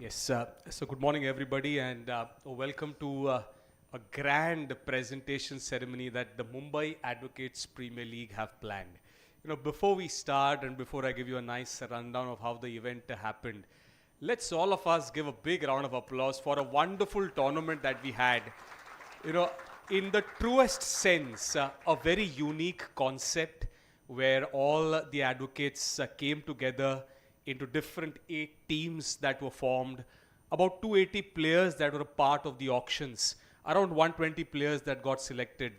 Yes, so good morning, everybody, and welcome to a grand presentation ceremony that the Mumbai Advocates Premier League have planned. Before we start and before I give you a nice rundown of how the event happened, let's all of us give a big round of applause for a wonderful tournament that we had. You know, in the truest sense, a very unique concept where all the advocates came together into different 8 teams that were formed, about 280 players that were a part of the auctions, around 120 players that got selected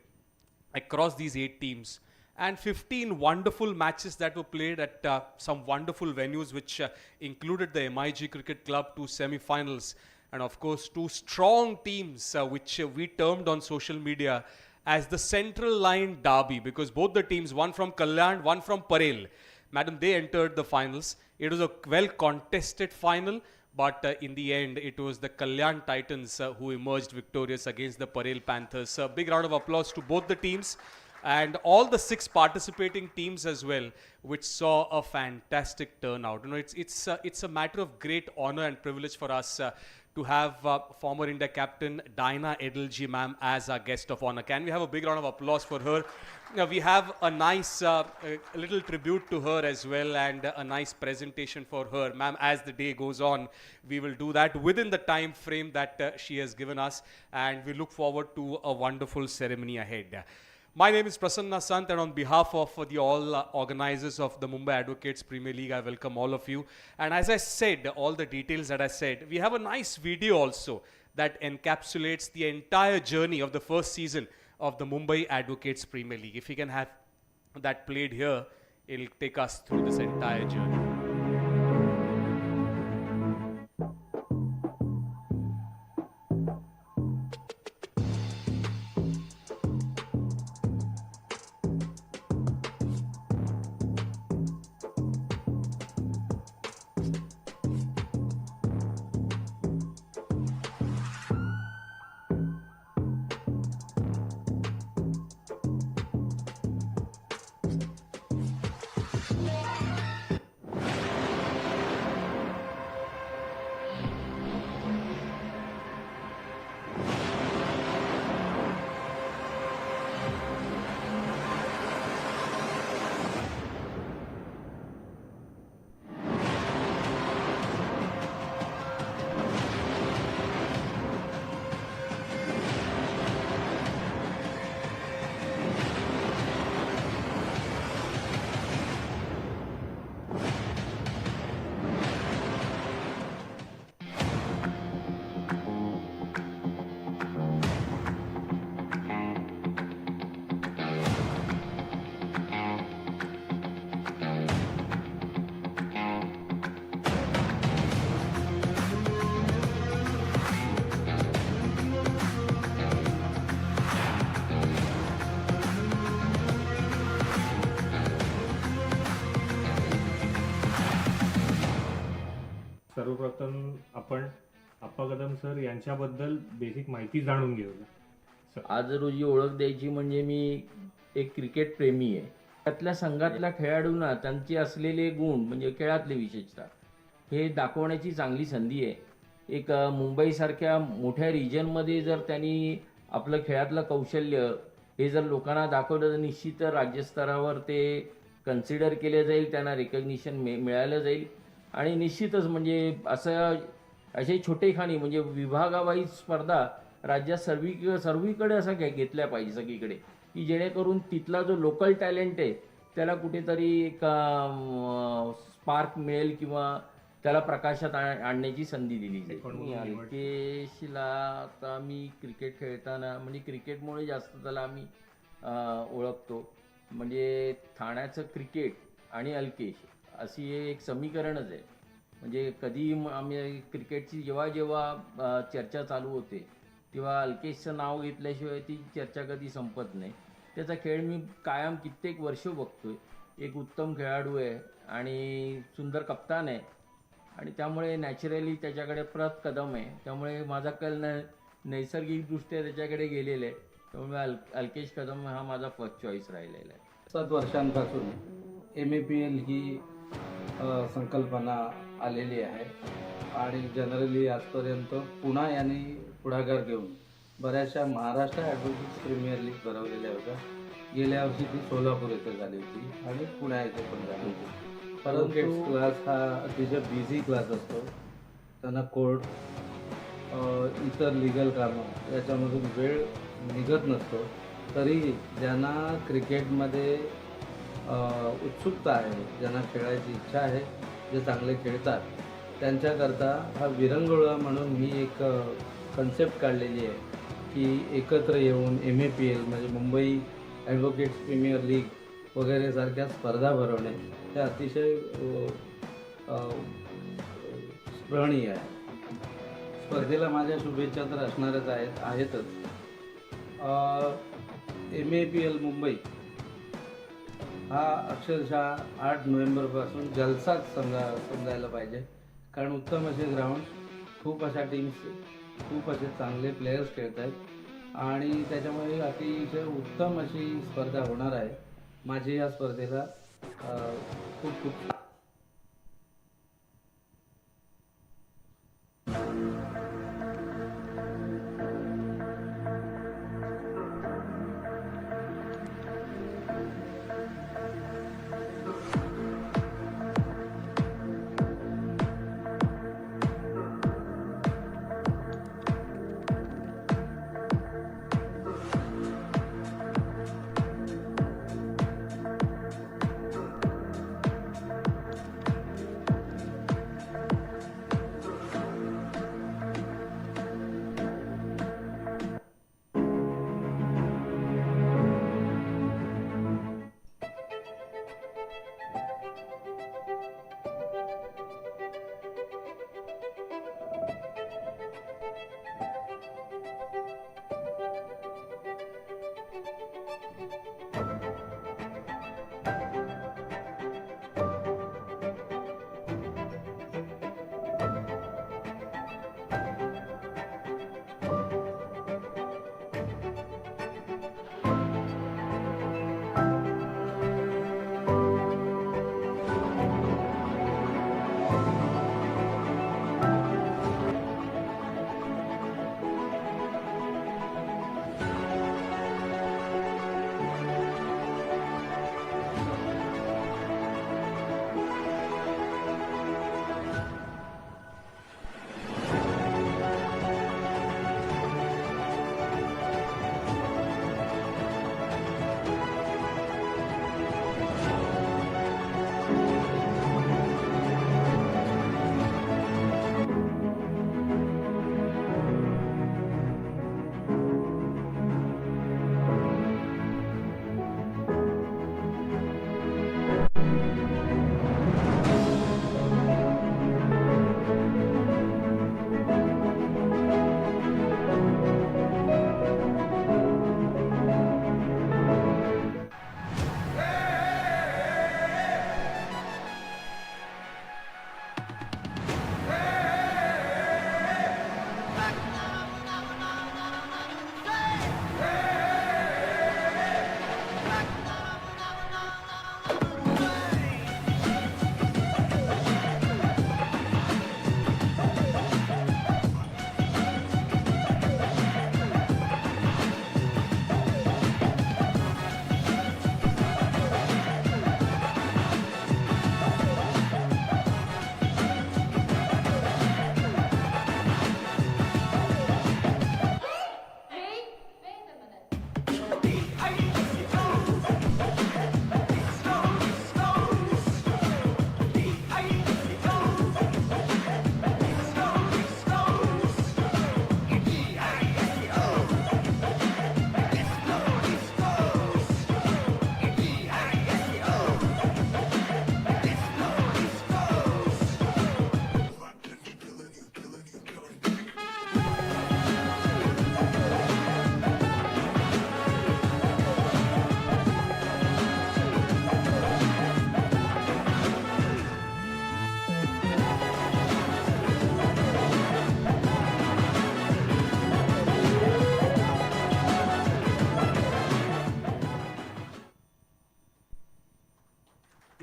across these 8 teams, and 15 wonderful matches that were played at some wonderful venues, which included the MIG Cricket Club, 2 semi-finals, and of course 2 strong teams, which we termed on social media as the central line derby, because both the teams, one from Kalyan, one from Parel, madam, they entered the finals. It was a well contested final, but in the end, it was the Kalyan Titans who emerged victorious against the Parel Panthers. A big round of applause to both the teams and all the 6 participating teams as well, which saw a fantastic turnout. It's a matter of great honor and privilege for us to have former India captain Diana Edelji ma'am as our guest of honor. Can we have a big round of applause for her? We have a nice little tribute to her as well, and a nice presentation for her. Ma'am, as the day goes on, we will do that within the time frame that she has given us, and we look forward to a wonderful ceremony ahead. My name is Prasanna Sant, and on behalf of the all organizers of the Mumbai Advocates Premier League, I welcome all of you. And as I said, all the details that I said, we have a nice video also that encapsulates the entire journey of the first season of the Mumbai Advocates Premier League. If we can have that played here, it'll take us through this entire journey. सर्वप्रथम आपण आप्पा कदम sir यांच्याबद्दल basic माहिती जाणून घेऊया. आज रोजी ओळख द्यायची म्हणजे मी एक क्रिकेट प्रेमी आहे. त्यातल्या संघातल्या खेळाडूंना त्यांचे असलेले गुण म्हणजे खेळातले विशेषतः हे दाखवण्याची चांगली संधी आहे. एक मुंबईसारख्या मोठ्या रिजनमध्ये जर त्यांनी आपलं खेळातलं कौशल्य हे जर लोकांना दाखवलं तर निश्चित राज्यस्तरावर ते कन्सिडर केले जाईल, त्यांना रिकग्निशन मिळालं जाईल. आणि निश्चितच म्हणजे असे छोटेखानी म्हणजे विभागावाईज स्पर्धा राज्यात सर्वीकडे असं घेतल्या पाहिजे सगळीकडे, की जेणेकरून तिथला जो लोकल टॅलेंट आहे त्याला कुठेतरी एक स्पार्क मिळेल किंवा त्याला प्रकाशात आणण्याची संधी दिली जाईल. अल्केशला आता मी क्रिकेट खेळताना म्हणजे क्रिकेटमुळे जास्त त्याला आम्ही ओळखतो. म्हणजे ठाण्याचं क्रिकेट आणि अल्केश अशी एक समीकरणच आहे. म्हणजे कधी आम्ही क्रिकेटची जेव्हा चर्चा चालू होते तेव्हा अल्केशचं नाव घेतल्याशिवाय ती चर्चा कधी संपत नाही. त्याचा खेळ मी कायम कित्येक वर्ष बघतोय. एक उत्तम खेळाडू आहे आणि सुंदर कप्तान आहे, आणि त्यामुळे नॅचरली त्याच्याकडे कदम आहे. त्यामुळे माझा कल नैसर्गिकदृष्ट्या त्याच्याकडे गेलेला आहे. त्यामुळे अल्केश कदम हा माझा फर्स्ट चॉईस राहिलेला आहे. 7 वर्षांपासून MAPL ही संकल्पना आलेली आहे आणि जनरली आजपर्यंत पुणा यांनी पुढाकार घेऊन बऱ्याचशा महाराष्ट्र ॲडव्होकेट्स प्रीमियर लीग भरवलेल्या होत्या. गेल्या वर्षी ती सोलापूर येथे झाली होती आणि पुण्या येथे पण झाली होती. ॲडव्होकेट्स क्लास हा अतिशय बिझी क्लास असतो. त्यांना कोर्ट इतर लिगल कामं याच्यामधून वेळ निघत नसतो. तरी ज्यांना क्रिकेटमध्ये उत्सुकता आहे, ज्यांना खेळायची इच्छा आहे, जे चांगले खेळतात त्यांच्याकरता हा विरंगुळा म्हणून मी एक कन्सेप्ट काढलेली आहे की एकत्र येऊन MAPL म्हणजे मुंबई ॲडव्होकेट्स प्रीमियर लीग वगैरे सारख्या स्पर्धा भरवणे हे अतिशय स्मरणीय आहे. स्पर्धेला माझ्या शुभेच्छा तर असणारच आहेतच. MAPL मुंबई हा अक्षरशः 8 नोव्हेंबरपासून जलसाच समजायला पाहिजे. कारण उत्तम असे ग्राउंड, खूप अशा टीम्स, खूप असे चांगले प्लेयर्स खेळत आहेत आणि त्याच्यामुळे अतिशय उत्तम अशी स्पर्धा होणार आहे. माझी या स्पर्धेला खूप खूप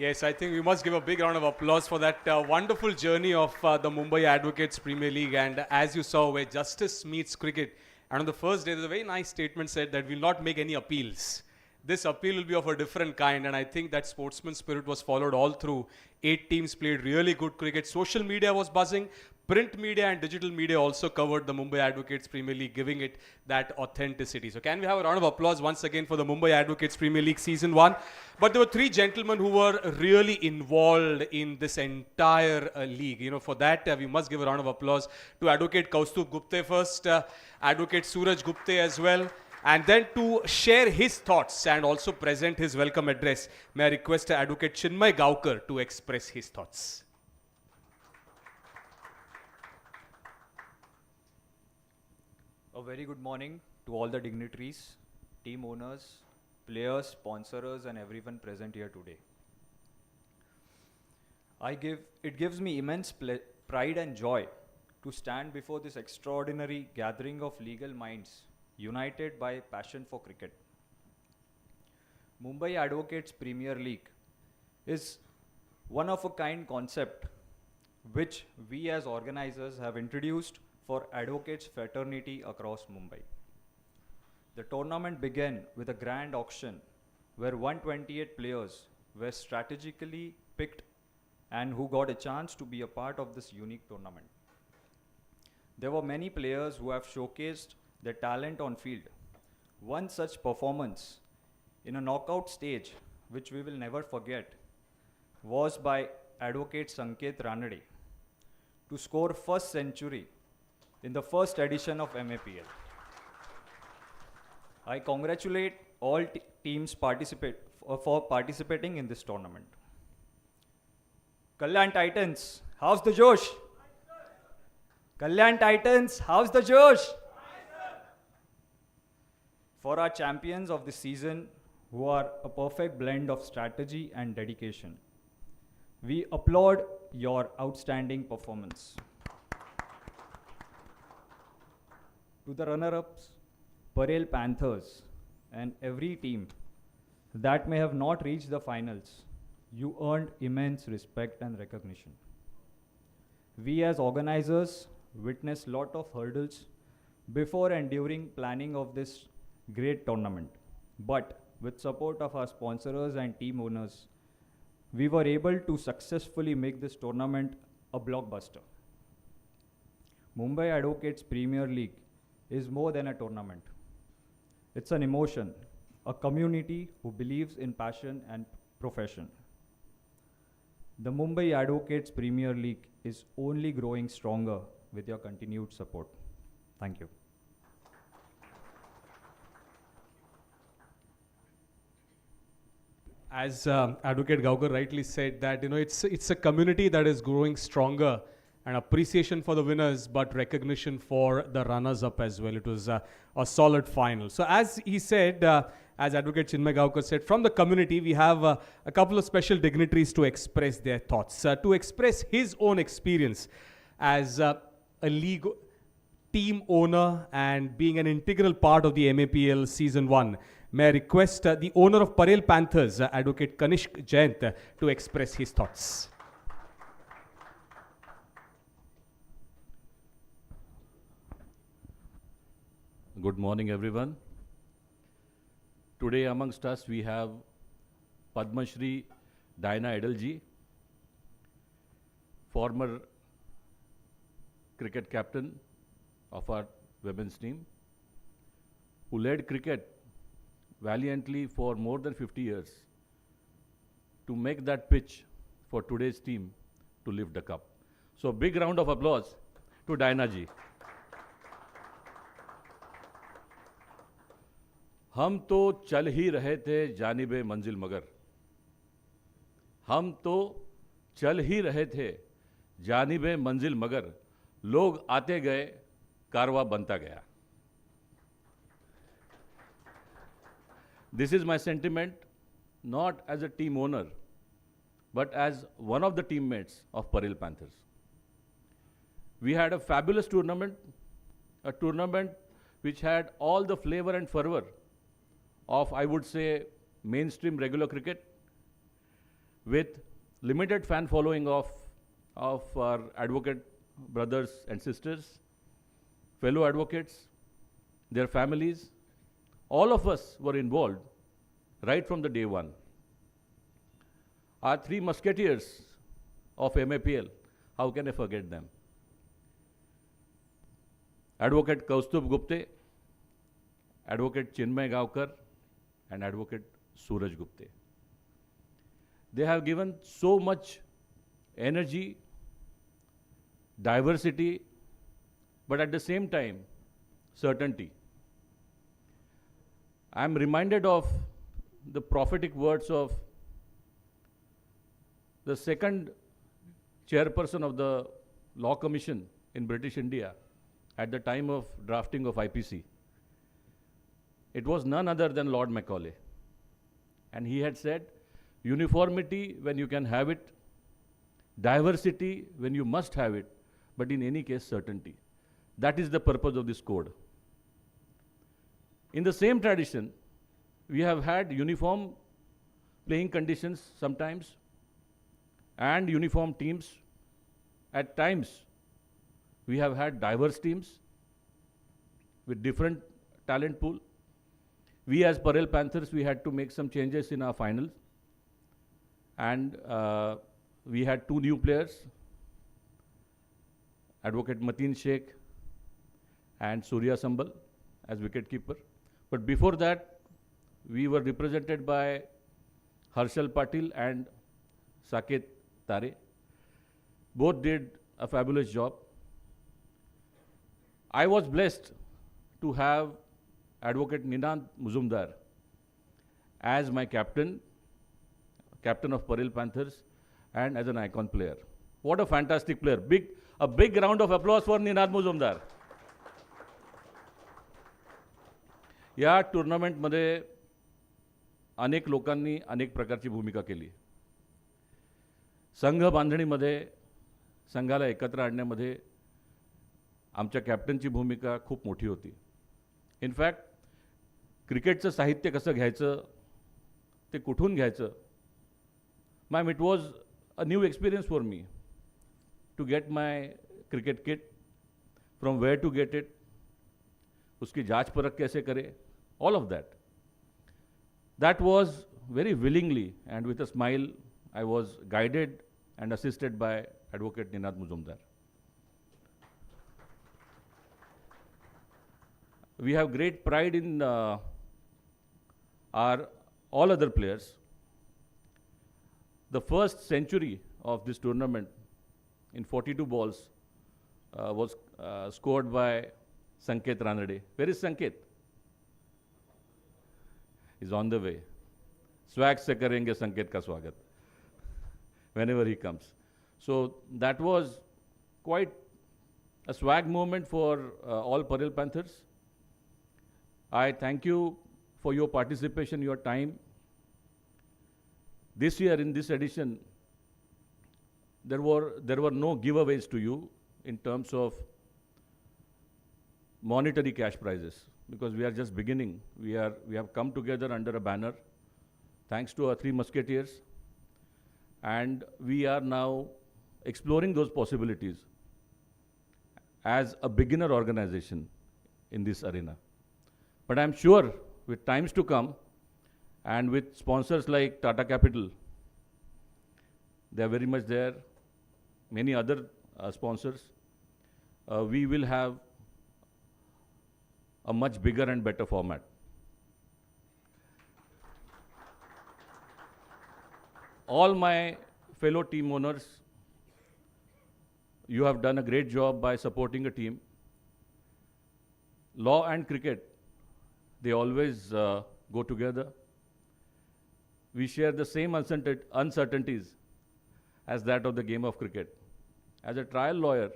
Yes, I think we must give a big round of applause for that wonderful journey of the Mumbai Advocates Premier League. And as you saw, where justice meets cricket. And on the first day, there's a very nice statement said that we'll not make any appeals. This appeal will be of a different kind, and I think that sportsman spirit was followed all through. 8 teams played really good cricket. Social media was buzzing. Print media and digital media also covered the Mumbai Advocates Premier League, giving it that authenticity. So can we have a round of applause once again for the Mumbai Advocates Premier League Season 1? But there were 3 gentlemen who were really involved in this entire league. You know, for that, we must give a round of applause to Advocate Kaustubh Gupte first, Advocate Suraj Gupte as well. And then to share his thoughts and also present his welcome address, may I request Advocate Chinmay Gaukar to express his thoughts. A very good morning to all the dignitaries, team owners, players, sponsors, and everyone present here today. It gives me immense pride and joy to stand before this extraordinary gathering of legal minds united by passion for cricket. Mumbai Advocates Premier League is one of a kind concept which we as organizers have introduced for advocates fraternity across Mumbai. The tournament began with a grand auction where 128 players were strategically picked and who got a chance to be a part of this unique tournament. There were many players who have showcased their talent on field. One such performance in a knockout stage, which we will never forget, was by Advocate Sanket Ranade to score first century in the first edition of Mapl. I congratulate all teams for participating in this tournament. Kalyan Titans, how's the Josh? Kalyan Titans, how's the Josh? For our champions of the season, who are a perfect blend of strategy and dedication, we applaud your outstanding performance. To the runner-ups, Parel Panthers, and every team that may have not reached the finals, you earned immense respect and recognition. We as organizers witnessed lot of hurdles before and during planning of this great tournament. But with support of our sponsors and team owners, we were able to successfully make this tournament a blockbuster. Mumbai Advocates Premier League is more than a tournament. It's an emotion, a community who believes in passion and profession. The Mumbai Advocates Premier League is only growing stronger with your continued support. Thank you. As Advocate Gaukar rightly said that, you know, it's a community that is growing stronger, and appreciation for the winners, but recognition for the runners-up as well. It was a solid final. So as he said, as Advocate Chinmay Gaukar said, from the community, we have a couple of special dignitaries to express their thoughts, to express his own experience as a league team owner and being an integral part of the MAPL Season 1. May I request the owner of Parel Panthers, Advocate Kanishk Jayant, to express his thoughts. Good morning, everyone. Today amongst us we have Padma Shri Diana Edalji, former cricket captain of our women's team, who led cricket valiantly for more than 50 years to make that pitch for today's team to lift the cup. So big round of applause to Diana ji. हम तो चल ही रहे थे जानिबे मंजिल मगर, हम तो चल ही रहे थे जानिबे मंजिल मगर, लोग आते गए कारवा बनता गया. This is my sentiment, not as a team owner, but as one of the teammates of Parel Panthers. We had a fabulous tournament, a tournament which had all the flavor and fervor of, I would say, mainstream regular cricket. with limited fan following of our advocate brothers and sisters, fellow advocates, their families. All of us were involved right from the day one. Our three musketeers of MAPL, how can I forget them? Advocate Kaustubh Gupte, Advocate Chinmay Gavkar, and Advocate Suraj Gupte. They have given so much energy, diversity, but at the same time, certainty. I am reminded of the prophetic words of the second chairperson of the Law Commission in British India at the time of drafting of IPC. It was none other than Lord Macaulay. And he had said, uniformity when you can have it, diversity when you must have it, but in any case, certainty. That is the purpose of this code. In the same tradition, we have had uniform playing conditions sometimes and uniform teams. At times, we have had diverse teams with different talent pool. We as Parel Panthers, we had to make some changes in our finals. And we had two new players, Advocate Mateen Sheikh and Surya Sambal as wicketkeeper. But before that, we were represented by Harshal Patil and Saket Tare. Both did a fabulous job. I was blessed to have Advocate Ninad Muzumdar as my captain of Parel Panthers, and as an icon player. What a fantastic player. A big round of applause for Ninad Muzumdar. या टुर्नामेंटमध्ये अनेक लोकांनी अनेक प्रकारची भूमिका केली. संघ बांधणीमध्ये संघाला एकत्र आणण्यामध्ये आमच्या कॅप्टनची भूमिका खूप मोठी होती. इनफॅक्ट क्रिकेटचं साहित्य कसं घ्यायचं, ते कुठून घ्यायचं, ma'am, it was a new experience for me to get my cricket kit, from where to get it, उसकी जांच परख कैसे करे, all of that. That was very willingly and with a smile I was guided and assisted by Advocate Ninad Muzumdar. We have great pride in our all other players. The first century of this tournament in 42 balls was scored by Sanket Ranade. Where is Sanket? He's on the way. Swag se karenge Sanket ka swagat whenever he comes. So that was quite a swag moment for all Parel Panthers. I thank you for your participation, your time. This year, in this edition, there were no giveaways to you in terms of monetary cash prizes, because we are just beginning. We have come together under a banner, thanks to our three musketeers, and we are now exploring those possibilities as a beginner organization in this arena. But I'm sure with times to come, and with sponsors like Tata Capital, they are very much there, many other sponsors, we will have a much bigger and better format. All my fellow team owners, you have done a great job by supporting a team. Law and cricket, they always go together. We share the same uncertainties as that of the game of cricket. As a trial lawyer,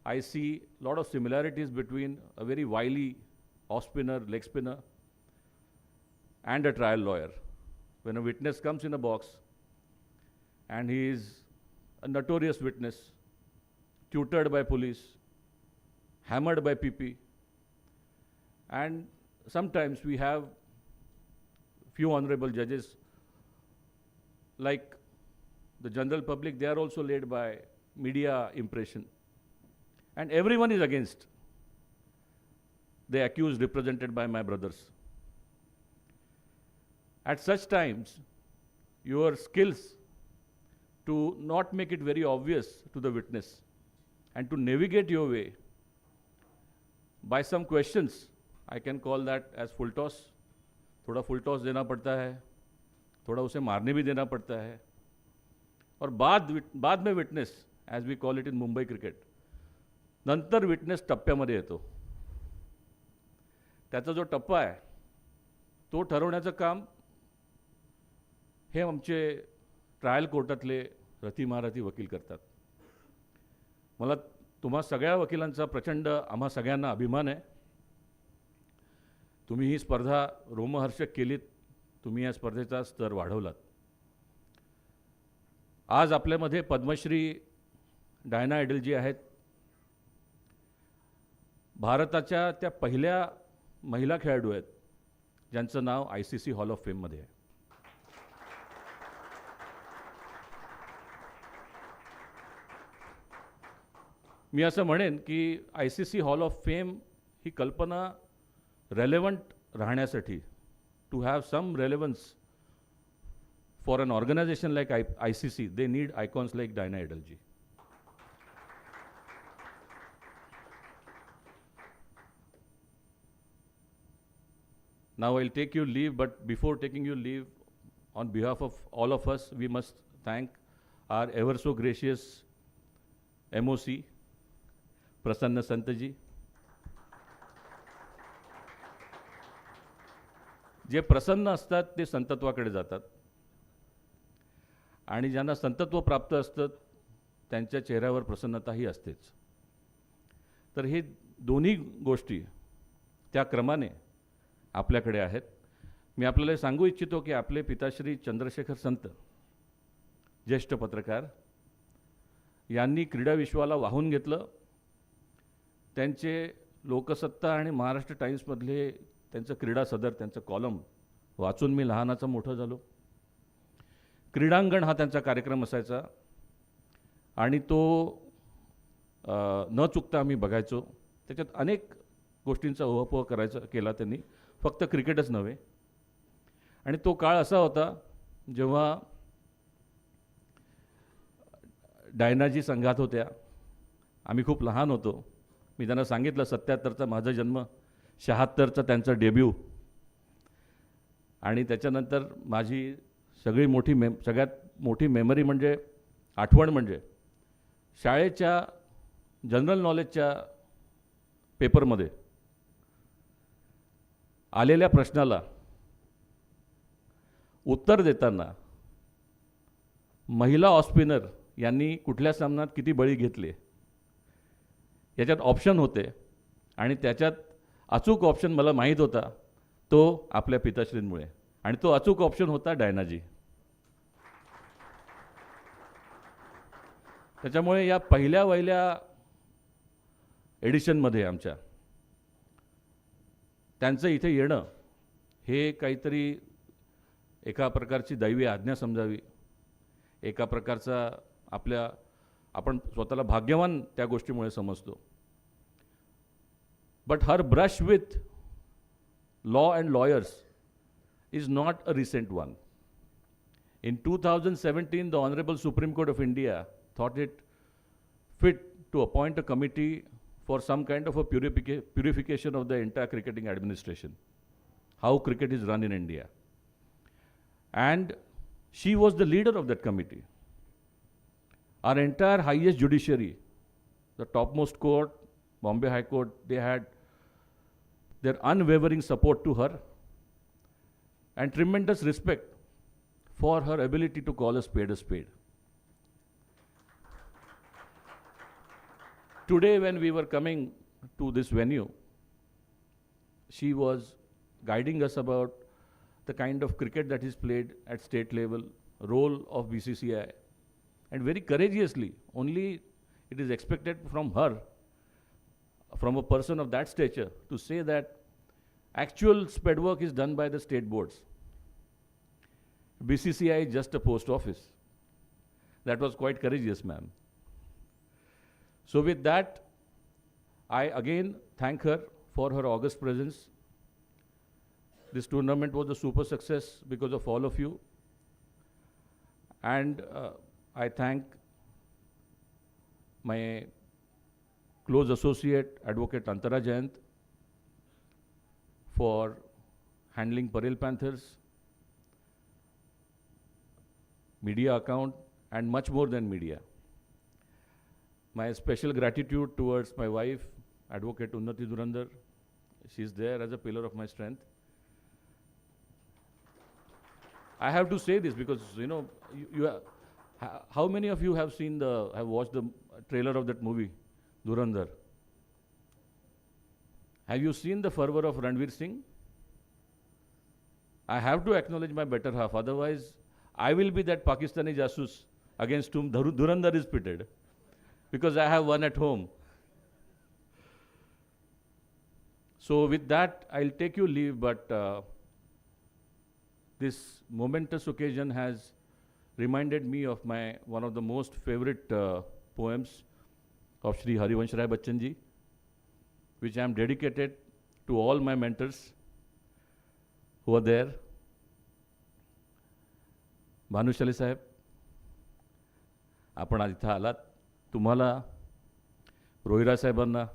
I see a lot of similarities between a very wily off spinner, leg spinner, and a trial lawyer. When a witness comes in a box and he is a notorious witness, tutored by police, hammered by PP, and sometimes we have few honorable judges like the general public, they are also led by media impression. And everyone is against the accused represented by my brothers. At such times, your skills to not make it very obvious to the witness and to navigate your way by some questions, I can call that as full toss. थोड़ा full toss देना पड़ता है, थोड़ा उसे मारने भी देना पड़ता है, और बाद में witness, as we call it in Mumbai cricket, नंतर विटनेस टप्प्यामध्ये येतो. त्याचा जो टप्पा आहे तो ठरवण्याचं काम हे आमचे ट्रायल कोर्टातले रथी वकील करतात. मला तुम्हा सगळ्या वकिलांचा प्रचंड आम्हा सगळ्यांना अभिमान आहे. तुम्ही ही स्पर्धा रोमहर्षक केलीत, तुम्ही या स्पर्धेचा स्तर वाढवलात. आज आपल्यामध्ये पद्मश्री डायना एडलजी आहेत. भारताच्या त्या पहिल्या महिला खेळाडू आहेत ज्यांचं नाव ICC हॉल ऑफ फेममध्ये आहे. मी असं म्हणेन की ICC हॉल ऑफ फेम ही कल्पना रेलेवंट राहण्यासाठी, to have some relevance for an organisation like ICC, they need icons like Diana Edulji. Now I'll take your leave, but before taking your leave, on behalf of all of us, we must thank our ever so gracious MOC, Prasanna Santaji, जे प्रसन्न असतात ते संतत्वाकडे जातात, आणि ज्यांना संतत्व प्राप्त असतं त्यांच्या चेहऱ्यावर प्रसन्नताही असतेच. तर हे दोन्ही गोष्टी त्या क्रमाने आपल्याकडे आहेत. मी आपल्याला सांगू इच्छितो की आपले पिताश्री चंद्रशेखर संत, ज्येष्ठ पत्रकार, यांनी क्रीडा विश्वाला वाहून घेतलं. त्यांचे लोकसत्ता आणि महाराष्ट्र टाइम्समधले त्यांचं क्रीडा सदर, त्यांचं कॉलम वाचून मी लहानाचा मोठं झालो. क्रीडांगण हा त्यांचा कार्यक्रम असायचा आणि तो न चुकता आम्ही बघायचो. त्याच्यात अनेक गोष्टींचा उहापोह केला त्यांनी, फक्त क्रिकेटच नव्हे. आणि तो काळ असा होता जेव्हा डायनाजी संघात होत्या. आम्ही खूप लहान होतो. मी त्यांना सांगितलं 77चा माझा जन्म, 76चा त्यांचा डेब्यू, आणि त्याच्यानंतर माझी सगळ्यात मोठी मेमरी म्हणजे, आठवण म्हणजे, शाळेच्या जनरल नॉलेजच्या पेपरमध्ये आलेल्या प्रश्नाला उत्तर देताना महिला ऑफ स्पिनर यांनी कुठल्या सामन्यात किती बळी घेतले याच्यात ऑप्शन होते, आणि त्याच्यात अचूक ऑप्शन मला माहीत होता तो आपल्या पिताश्रींमुळे, आणि तो अचूक ऑप्शन होता डायनाजी. त्याच्यामुळे या पहिल्या एडिशनमध्ये आमच्या त्यांचं इथे येणं हे काहीतरी एका प्रकारची दैवी आज्ञा समजावी, एका प्रकारचा आपण स्वतःला भाग्यवान त्या गोष्टीमुळे समजतो. But her brush with law and lawyers is not a recent one. In 2017, the Honorable Supreme Court of India thought it fit to appoint a committee for some kind of a purification of the entire cricketing administration, how cricket is run in India. And she was the leader of that committee. Our entire highest judiciary, the topmost court, Bombay High Court, they had their unwavering support to her and tremendous respect for her ability to call a spade a spade. Today, when we were coming to this venue, she was guiding us about the kind of cricket that is played at state level, role of BCCI, and very courageously, only it is expected from her, from a person of that stature, to say that actual spade work is done by the state boards. BCCI is just a post office. That was quite courageous, ma'am. So with that, I again thank her for her august presence. This tournament was a super success because of all of you. And I thank my close associate, Advocate Antara Jayant, for handling Parel Panthers, media account, and much more than media. My special gratitude towards my wife, Advocate Unnati Durandar. She's there as a pillar of my strength. I have to say this because, how many of you have watched the trailer of that movie, Durandar? Have you seen the fervor of Ranveer Singh? I have to acknowledge my better half, otherwise I will be that Pakistani jasus against whom Durandar is pitted, because I have one at home. So with that, I'll take you leave, but this momentous occasion has reminded me of one of the most favorite poems of Shri Harivansh Rai Bachchan ji, which I am dedicated to all my mentors who are there. Bhanushali साहेब, आपण आज इथं आलात. तुम्हाला, रोहिरा साहेबांना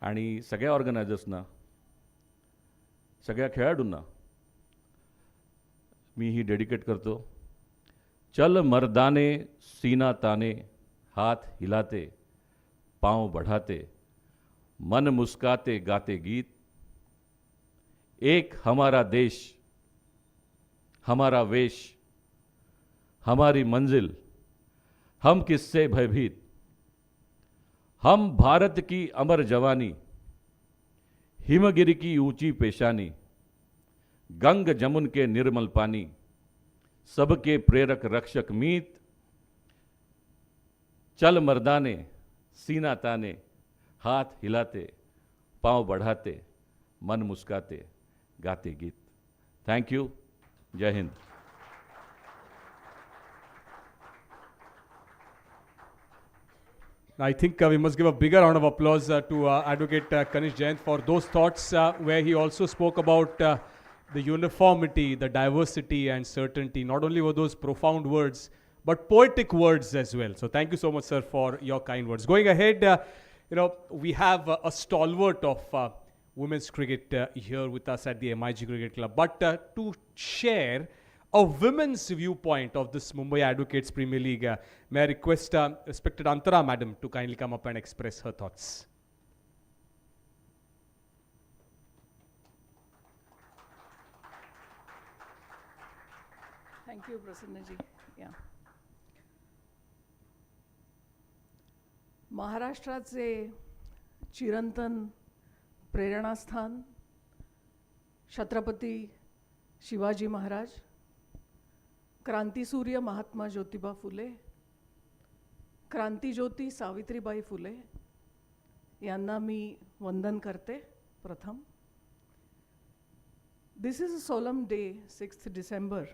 आणि सगळ्या ऑर्गनायझर्सना, सगळ्या खेळाडूंना मी ही डेडिकेट करतो. चल मर्दाने सीना ताने, हाथ हिलाते, पांव बढ़ाते, मन मुस्काते गाते गीत. एक हमारा देश, हमारा वेश, हमारी मंजिल, हम किससे भयभीत. हम भारत की अमर जवानी, हिमगिरी की ऊंची पेशानी, गंग जमुन के निर्मल पानी, सबके प्रेरक रक्षक मीत. चल मर्दाने सीना ताने, हाथ हिलाते, पांव बढ़ाते, मन मुस्काते गाते गीत. Thank you. जय Hind. I think we must give a bigger round of applause to Advocate Kanish Jain for those thoughts where he also spoke about the uniformity, the diversity and certainty. Not only were those profound words, but poetic words as well. So thank you so much, sir, for your kind words. Going ahead, we have a stalwart of women's cricket here with us at the MIG Cricket Club. But to share a women's viewpoint of this Mumbai Advocates Premier League, may I request respected Antara madam to kindly come up and express her thoughts. Thank you, Prasanna ji. Yeah. महाराष्ट्राचे चिरंतन प्रेरणास्थान छत्रपती शिवाजी महाराज, क्रांतीसूर्य महात्मा ज्योतिबा फुले, क्रांतीज्योती सावित्रीबाई फुले यांना मी वंदन करते. प्रथम, this is a solemn day, 6th December.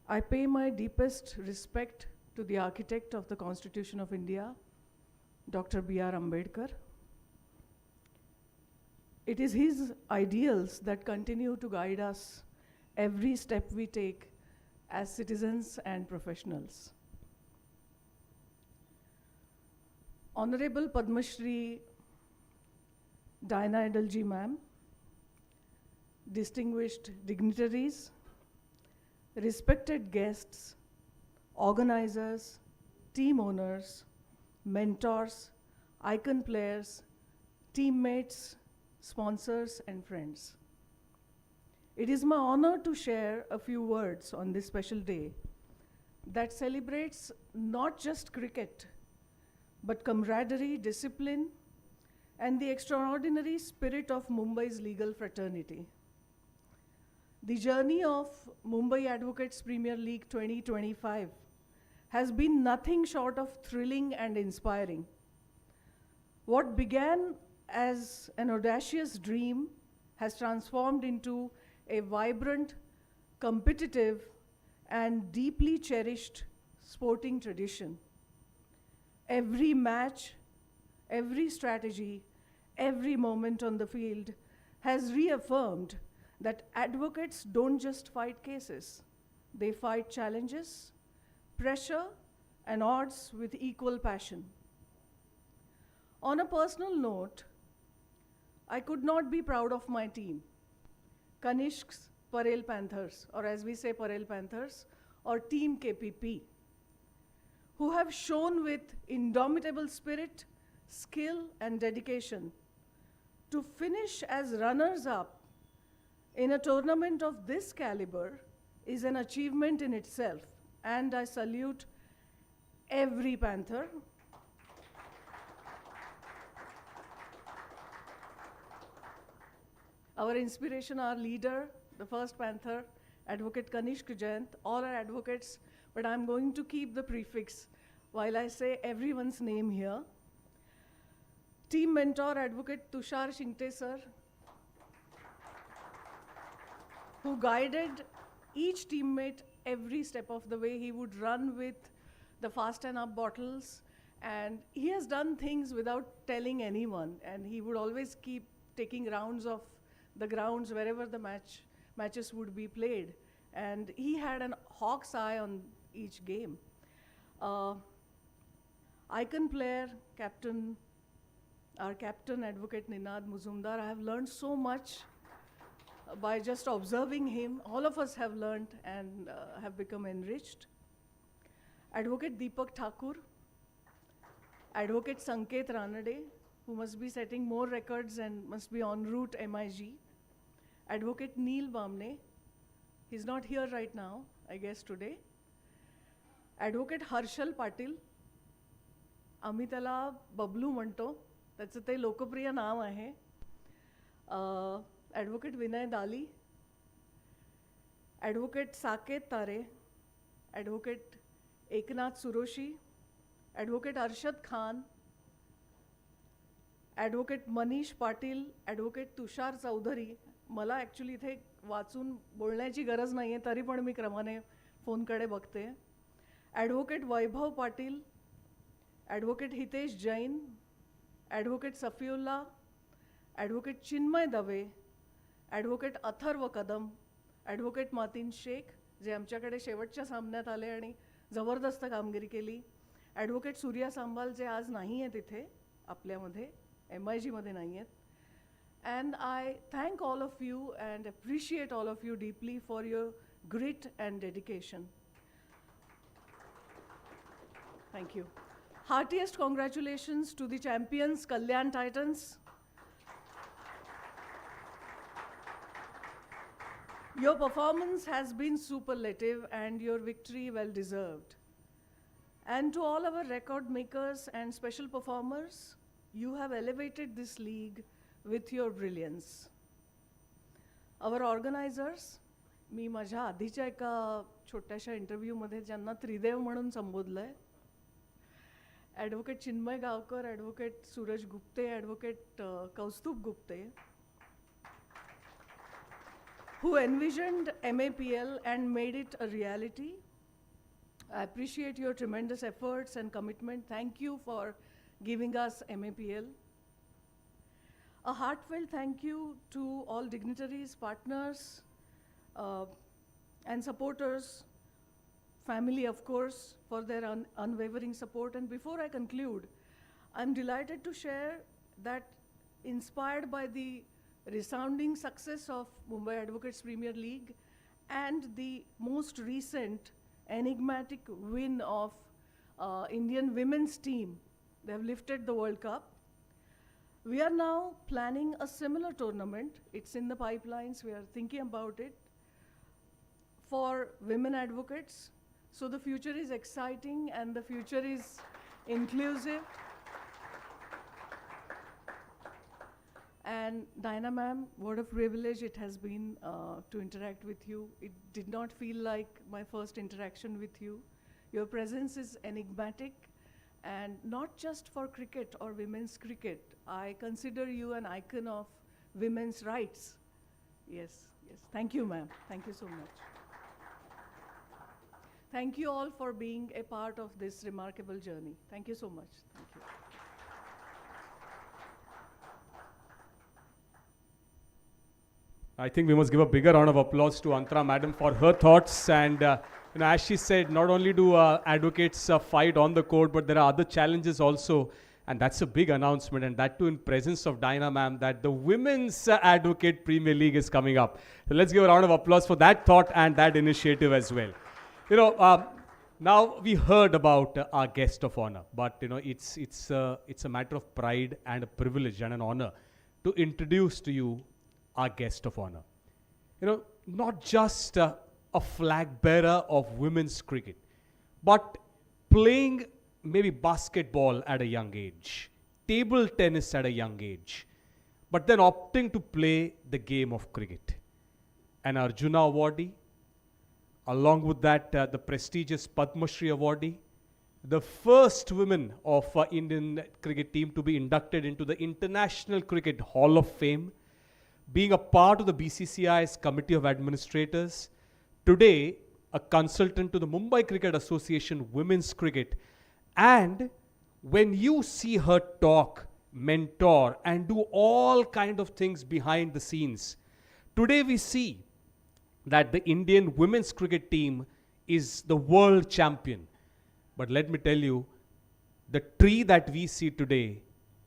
I pay my deepest respect to the architect of the Constitution of India, Dr. B.R. Ambedkar. It is his ideals that continue to guide us every step we take as citizens and professionals. Honorable Padma Shri Diana Edalji ma'am, distinguished dignitaries, respected guests, organizers, team owners, mentors, icon players, teammates, sponsors and friends. It is my honor to share a few words on this special day that celebrates not just cricket, but camaraderie, discipline, and the extraordinary spirit of Mumbai's legal fraternity. The journey of Mumbai Advocates Premier League 2025 has been nothing short of thrilling and inspiring. What began as an audacious dream has transformed into a vibrant, competitive, and deeply cherished sporting tradition. Every match, every strategy, every moment on the field has reaffirmed that advocates don't just fight cases, they fight challenges, pressure, and odds with equal passion. On a personal note, I could not be proud of my team, Kanishk's Parel Panthers, or as we say, Parel Panthers, or Team KPP, who have shown with indomitable spirit, skill, and dedication to finish as runners-up in a tournament of this caliber is an achievement in itself, and I salute every Panther. Our inspiration, our leader, the first Panther, Advocate Kanishk Jayant, all are advocates, but I'm going to keep the prefix while I say everyone's name here. Team mentor, Advocate Tushar Shingte sir, who guided each teammate every step of the way. He would run with the fast and up bottles, and he has done things without telling anyone, and he would always keep taking rounds of the grounds wherever the matches would be played, and he had an hawk's eye on each game. Icon player, our captain, Advocate Ninad Muzumdar, I have learned so much by just observing him. All of us have learned and have become enriched. Advocate Deepak Thakur, Advocate Sanket Ranade, who must be setting more records and must be en route MIG. Advocate Neil Bamne, he's not here right now, I guess today. Advocate Harshal Patil, आम्ही त्याला बबलू म्हणतो, त्याचं ते लोकप्रिय नाव आहे. Advocate विनय दाली, advocate Saket Tare, advocate Eknath Suroshi, advocate Arshad Khan, advocate Manish Patil, advocate Tushar Chaudhary. मला actually इथे वाचून बोलण्याची गरज नाही आहे, तरी पण मी क्रमाने फोनकडे बघते. Advocate Vaibhav Patil, advocate Hitesh Jain, advocate Safiullah, advocate Chinmay Dave, advocate Atharva Kadam, advocate Mateen Shaikh, जे आमच्याकडे शेवटच्या सामन्यात आले आणि जबरदस्त कामगिरी केली. ॲडव्होकेट सूर्या सांबाल, जे आज नाही आहेत इथे आपल्यामध्ये, MIG मध्ये नाही आहेत. And I thank all of you and appreciate all of you deeply for your grit and dedication. Thank you. Heartiest congratulations to the champions, Kalyan Titans. Your performance has been superlative and your victory well deserved. And to all our record makers and special performers, you have elevated this league with your brilliance. Our organizers, मी माझ्या आधीच्या एका छोट्याशा इंटरव्ह्यूमध्ये ज्यांना त्रिदेव म्हणून संबोधलंय, advocate Chinmay Gavkar, advocate Suraj Gupte, advocate Kaustubh Gupte, who envisioned MAPL and made it a reality. I appreciate your tremendous efforts and commitment. Thank you for giving us MAPL. A heartfelt thank you to all dignitaries, partners, and supporters, family of course, for their unwavering support. And before I conclude, I'm delighted to share that inspired by the resounding success of Mumbai Advocates Premier League and the most recent enigmatic win of Indian women's team, they have lifted the World Cup. We are now planning a similar tournament. It's in the pipelines. We are thinking about it for women advocates. So the future is exciting and the future is inclusive. And Diana ma'am, what a privilege it has been to interact with you. It did not feel like my first interaction with you. Your presence is enigmatic, and not just for cricket or women's cricket. I consider you an icon of women's rights. Yes, yes. Thank you, ma'am. Thank you so much. Thank you all for being a part of this remarkable journey. Thank you so much. Thank you. I think we must give a bigger round of applause to Antara Madam for her thoughts. And as she said, not only do advocates fight on the court, but there are other challenges also. And that's a big announcement, and that too in presence of Dinah ma'am, that the Women's Advocate Premier League is coming up. So let's give a round of applause for that thought and that initiative as well. Now we heard about our guest of honor, but it's a matter of pride and a privilege and an honor to introduce to you our guest of honor. Not just a flag bearer of women's cricket, but playing maybe basketball at a young age, table tennis at a young age, but then opting to play the game of cricket. An Arjuna awardee, along with that, the prestigious Padma Shri awardee, the first women of Indian cricket team to be inducted into the International Cricket Hall of Fame, being a part of the BCCI's Committee of Administrators, today a consultant to the Mumbai Cricket Association Women's Cricket. And when you see her talk, mentor, and do all kind of things behind the scenes, today we see that the Indian women's cricket team is the world champion. But let me tell you, the tree that we see today,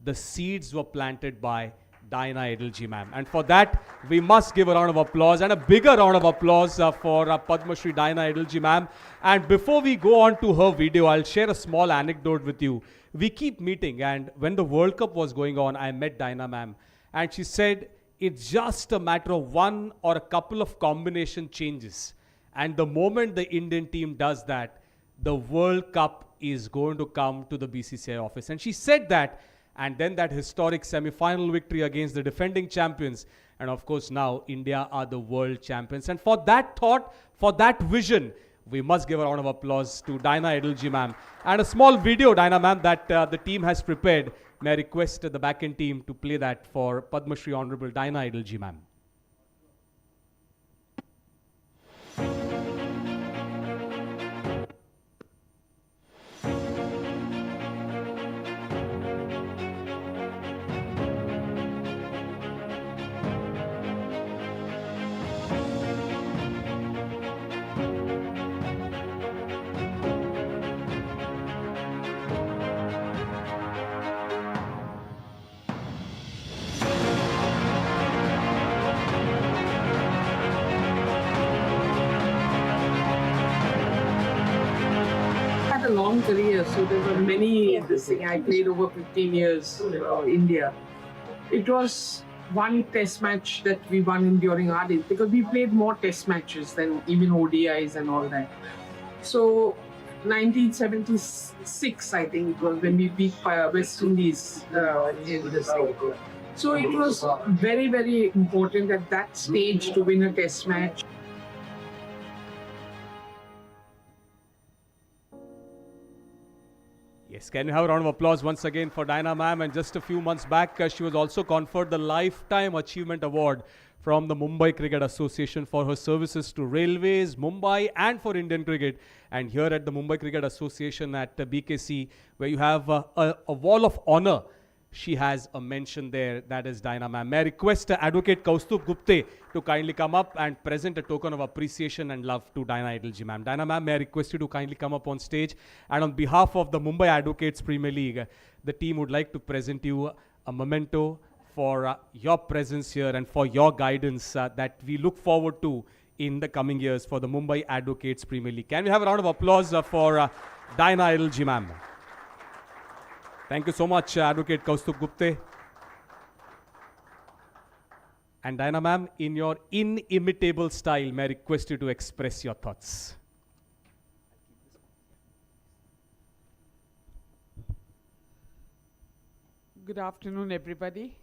the seeds were planted by Dinah Edelji ma'am. And for that, we must give a round of applause, and a bigger round of applause for Padma Shri Dinah Edelji ma'am. And before we go on to her video, I'll share a small anecdote with you. We keep meeting, and when the World Cup was going on, I met Dinah ma'am, and she said, it's just a matter of one or a couple of combination changes. And the moment the Indian team does that, the World Cup is going to come to the BCCI office. And she said that, and then that historic semi-final victory against the defending champions. And of course, now India are the world champions. And for that thought, for that vision, we must give a round of applause to Dinah Edelji ma'am. And a small video, Dinah ma'am, that the team has prepared. May I request the back-end team to play that for Padma Shri Honorable Dinah Edelji ma'am. Had a long career, so there were many. This thing I played over 15 years for India. It was one test match that we won during our days because we played more test matches than even ODIs and all that. So 1976, I think it was when we beat West Indies in this thing. So it was very, very important at that stage to win a test match. Yes, can you have a round of applause once again for Dinah ma'am? And just a few months back, she was also conferred the Lifetime Achievement Award from the Mumbai Cricket Association for her services to railways, Mumbai, and for Indian cricket. And here at the Mumbai Cricket Association at BKC, where you have a wall of honor, she has a mention there. That is Dinah ma'am. May I request Advocate Kaustubh Gupte to kindly come up and present a token of appreciation and love to Dinah Edelji ma'am. Dinah ma'am, may I request you to kindly come up on stage. And on behalf of the Mumbai Advocates Premier League, the team would like to present you a memento for your presence here and for your guidance that we look forward to in the coming years for the Mumbai Advocates Premier League. Can we have a round of applause for Dinah Edelji ma'am? Thank you so much, Advocate Kaustubh Gupte. And Dinah ma'am, in your inimitable style, may I request you to express your thoughts. Good afternoon, everybody.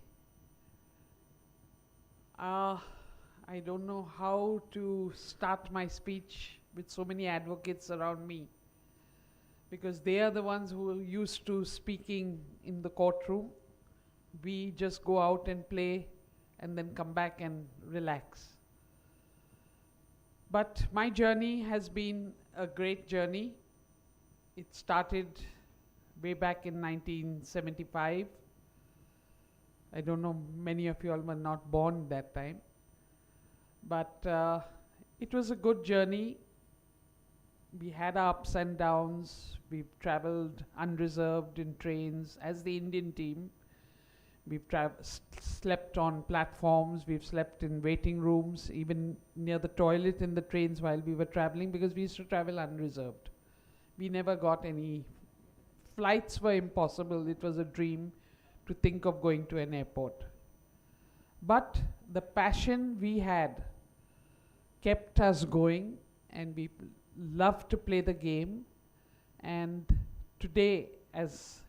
I don't know how to start my speech with so many advocates around me, because they are the ones who are used to speaking in the courtroom. We just go out and play and then come back and relax. But my journey has been a great journey. It started way back in 1975. I don't know, many of you all were not born that time. But it was a good journey. We had our ups and downs. We've traveled unreserved in trains as the Indian team. We've slept on platforms. We've slept in waiting rooms, even near the toilet in the trains while we were traveling, because we used to travel unreserved. We never got any. Flights were impossible. It was a dream to think of going to an airport. But the passion we had kept us going, and we loved to play the game. And today, as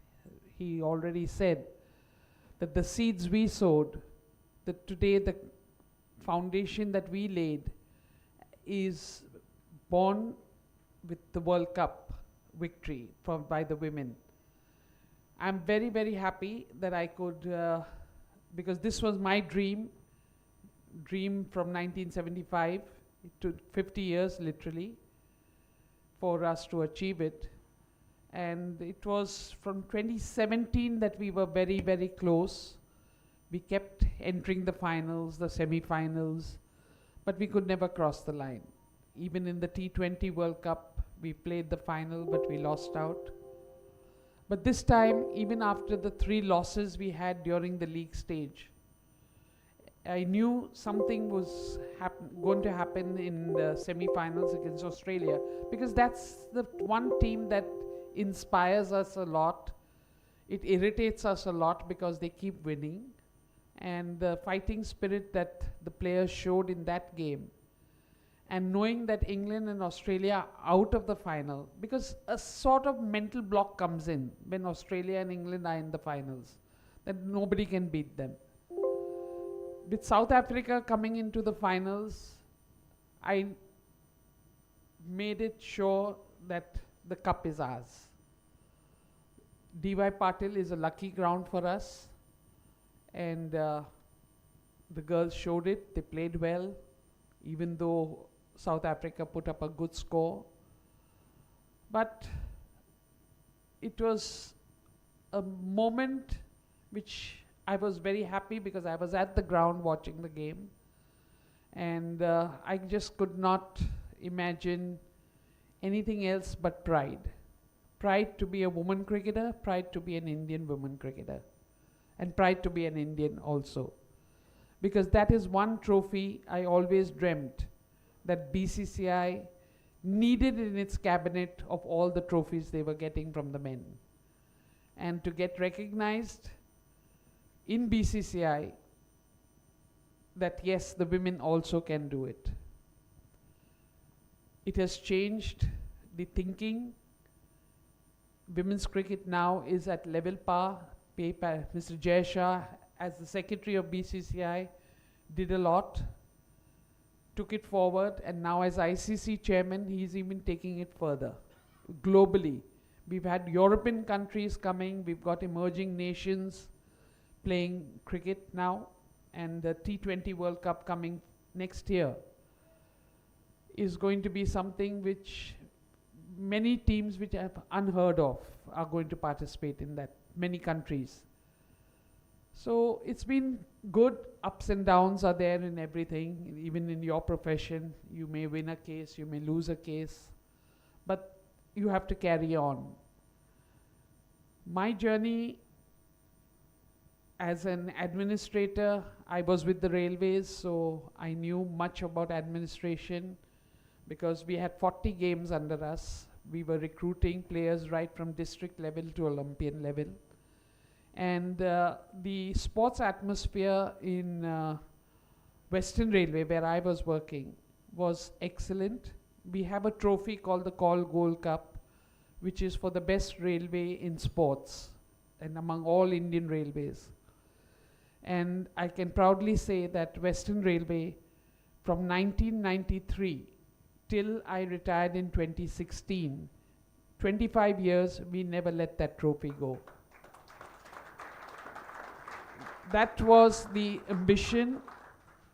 he already said, that the seeds we sowed, that today the foundation that we laid is born with the World Cup victory by the women. I'm very, very happy that I could, because this was my dream from 1975. It took 50 years literally for us to achieve it. And it was from 2017 that we were very, very close. We kept entering the finals, the semi-finals, but we could never cross the line. Even in the T20 World Cup, we played the final, but we lost out. But this time, even after the 3 losses we had during the league stage, I knew something was going to happen in the semi-finals against Australia, because that's the one team that inspires us a lot. It irritates us a lot because they keep winning, and the fighting spirit that the players showed in that game, and knowing that England and Australia are out of the final, because a sort of mental block comes in when Australia and England are in the finals, that nobody can beat them. With South Africa coming into the finals, I made it sure that the cup is ours. D.Y. Patil is a lucky ground for us, and the girls showed it. They played well, even though South Africa put up a good score. But it was a moment which I was very happy, because I was at the ground watching the game, and I just could not imagine anything else but pride. Pride to be a woman cricketer, pride to be an Indian woman cricketer, and pride to be an Indian also. Because that is one trophy I always dreamt that BCCI needed in its cabinet of all the trophies they were getting from the men. And to get recognized in BCCI that yes, the women also can do it. It has changed the thinking. Women's cricket now is at level par. Mr. Jay Shah, as the secretary of BCCI, did a lot, took it forward, and now as ICC chairman, he's even taking it further globally. We've had European countries coming, we've got emerging nations playing cricket now, and the T20 World Cup coming next year is going to be something which many teams which have unheard of are going to participate in that, many countries. So it's been good. Ups and downs are there in everything. Even in your profession, you may win a case, you may lose a case, but you have to carry on. My journey as an administrator, I was with the railways, so I knew much about administration, because we had 40 games under us. We were recruiting players right from district level to Olympian level. And the sports atmosphere in Western Railway, where I was working, was excellent. We have a trophy called the Call Gold Cup, which is for the best railway in sports and among all Indian railways. And I can proudly say that Western Railway, from 1993 till I retired in 2016, 25 years, we never let that trophy go. That was the ambition,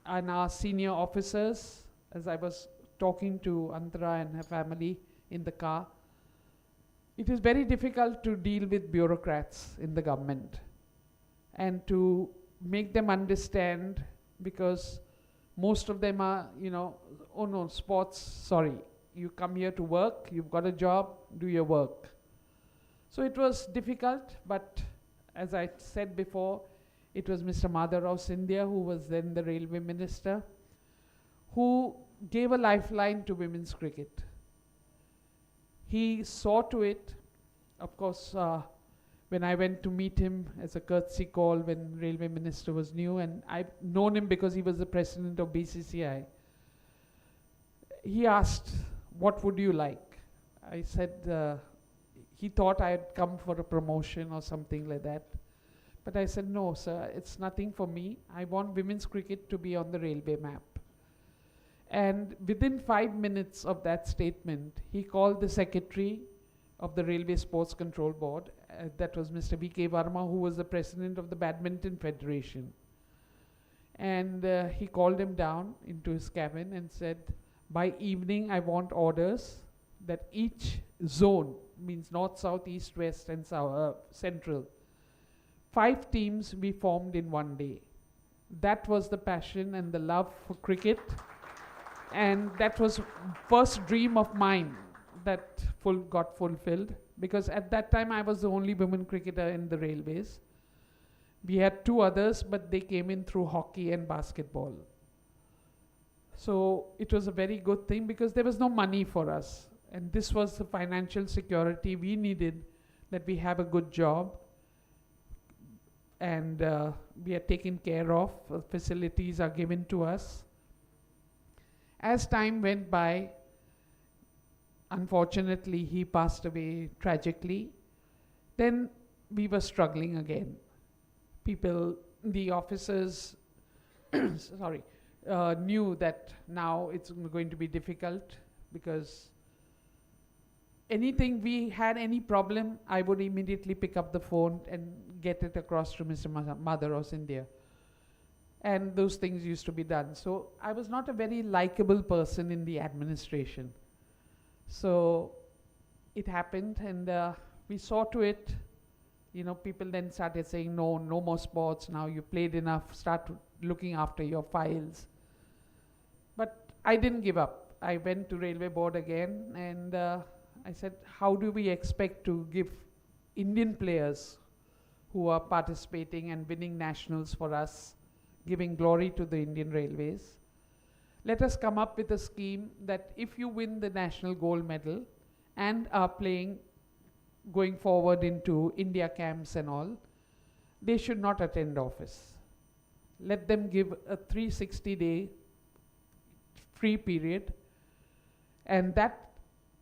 and our senior officers, as I was talking to Antara and her family in the car. It is very difficult to deal with bureaucrats in the government and to make them understand, because most of them are, oh no, sports, sorry, you come here to work, you've got a job, do your work. So it was difficult, but as I said before, it was Mr. Madhav Sindhya, who was then the railway minister, who gave a lifeline to women's cricket. He saw to it, of course, when I went to meet him as a courtesy call when railway minister was new, and I've known him because he was the president of BCCI. He asked, what would you like? I said, he thought I had come for a promotion or something like that. But I said, no, sir, it's nothing for me. I want women's cricket to be on the railway map. And within 5 minutes of that statement, he called the secretary of the Railway Sports Control Board. That was Mr. V.K. Verma, who was the president of the Badminton Federation. And he called him down into his cabin and said, by evening, I want orders that each zone, means north, south, east, west, and central, 5 teams we formed in one day. That was the passion and the love for cricket. And that was first dream of mine that got fulfilled, because at that time I was the only women cricketer in the railways. We had 2 others, but they came in through hockey and basketball. So it was a very good thing because there was no money for us. And this was the financial security we needed, that we have a good job and we are taken care of, facilities are given to us. As time went by, unfortunately, he passed away tragically. Then we were struggling again. People, the officers, knew that now it's going to be difficult, because anything we had any problem, I would immediately pick up the phone and get it across to Mr. Madhav Sindhya. And those things used to be done. So I was not a very likable person in the administration. So it happened, and we saw to it. People then started saying, no more sports, now you played enough, start looking after your files. But I didn't give up. I went to Railway Board again, and I said, how do we expect to give Indian players who are participating and winning nationals for us, giving glory to the Indian Railways? Let us come up with a scheme that if you win the national gold medal and are playing, going forward into India camps and all, they should not attend office. Let them give a 360-day free period, and that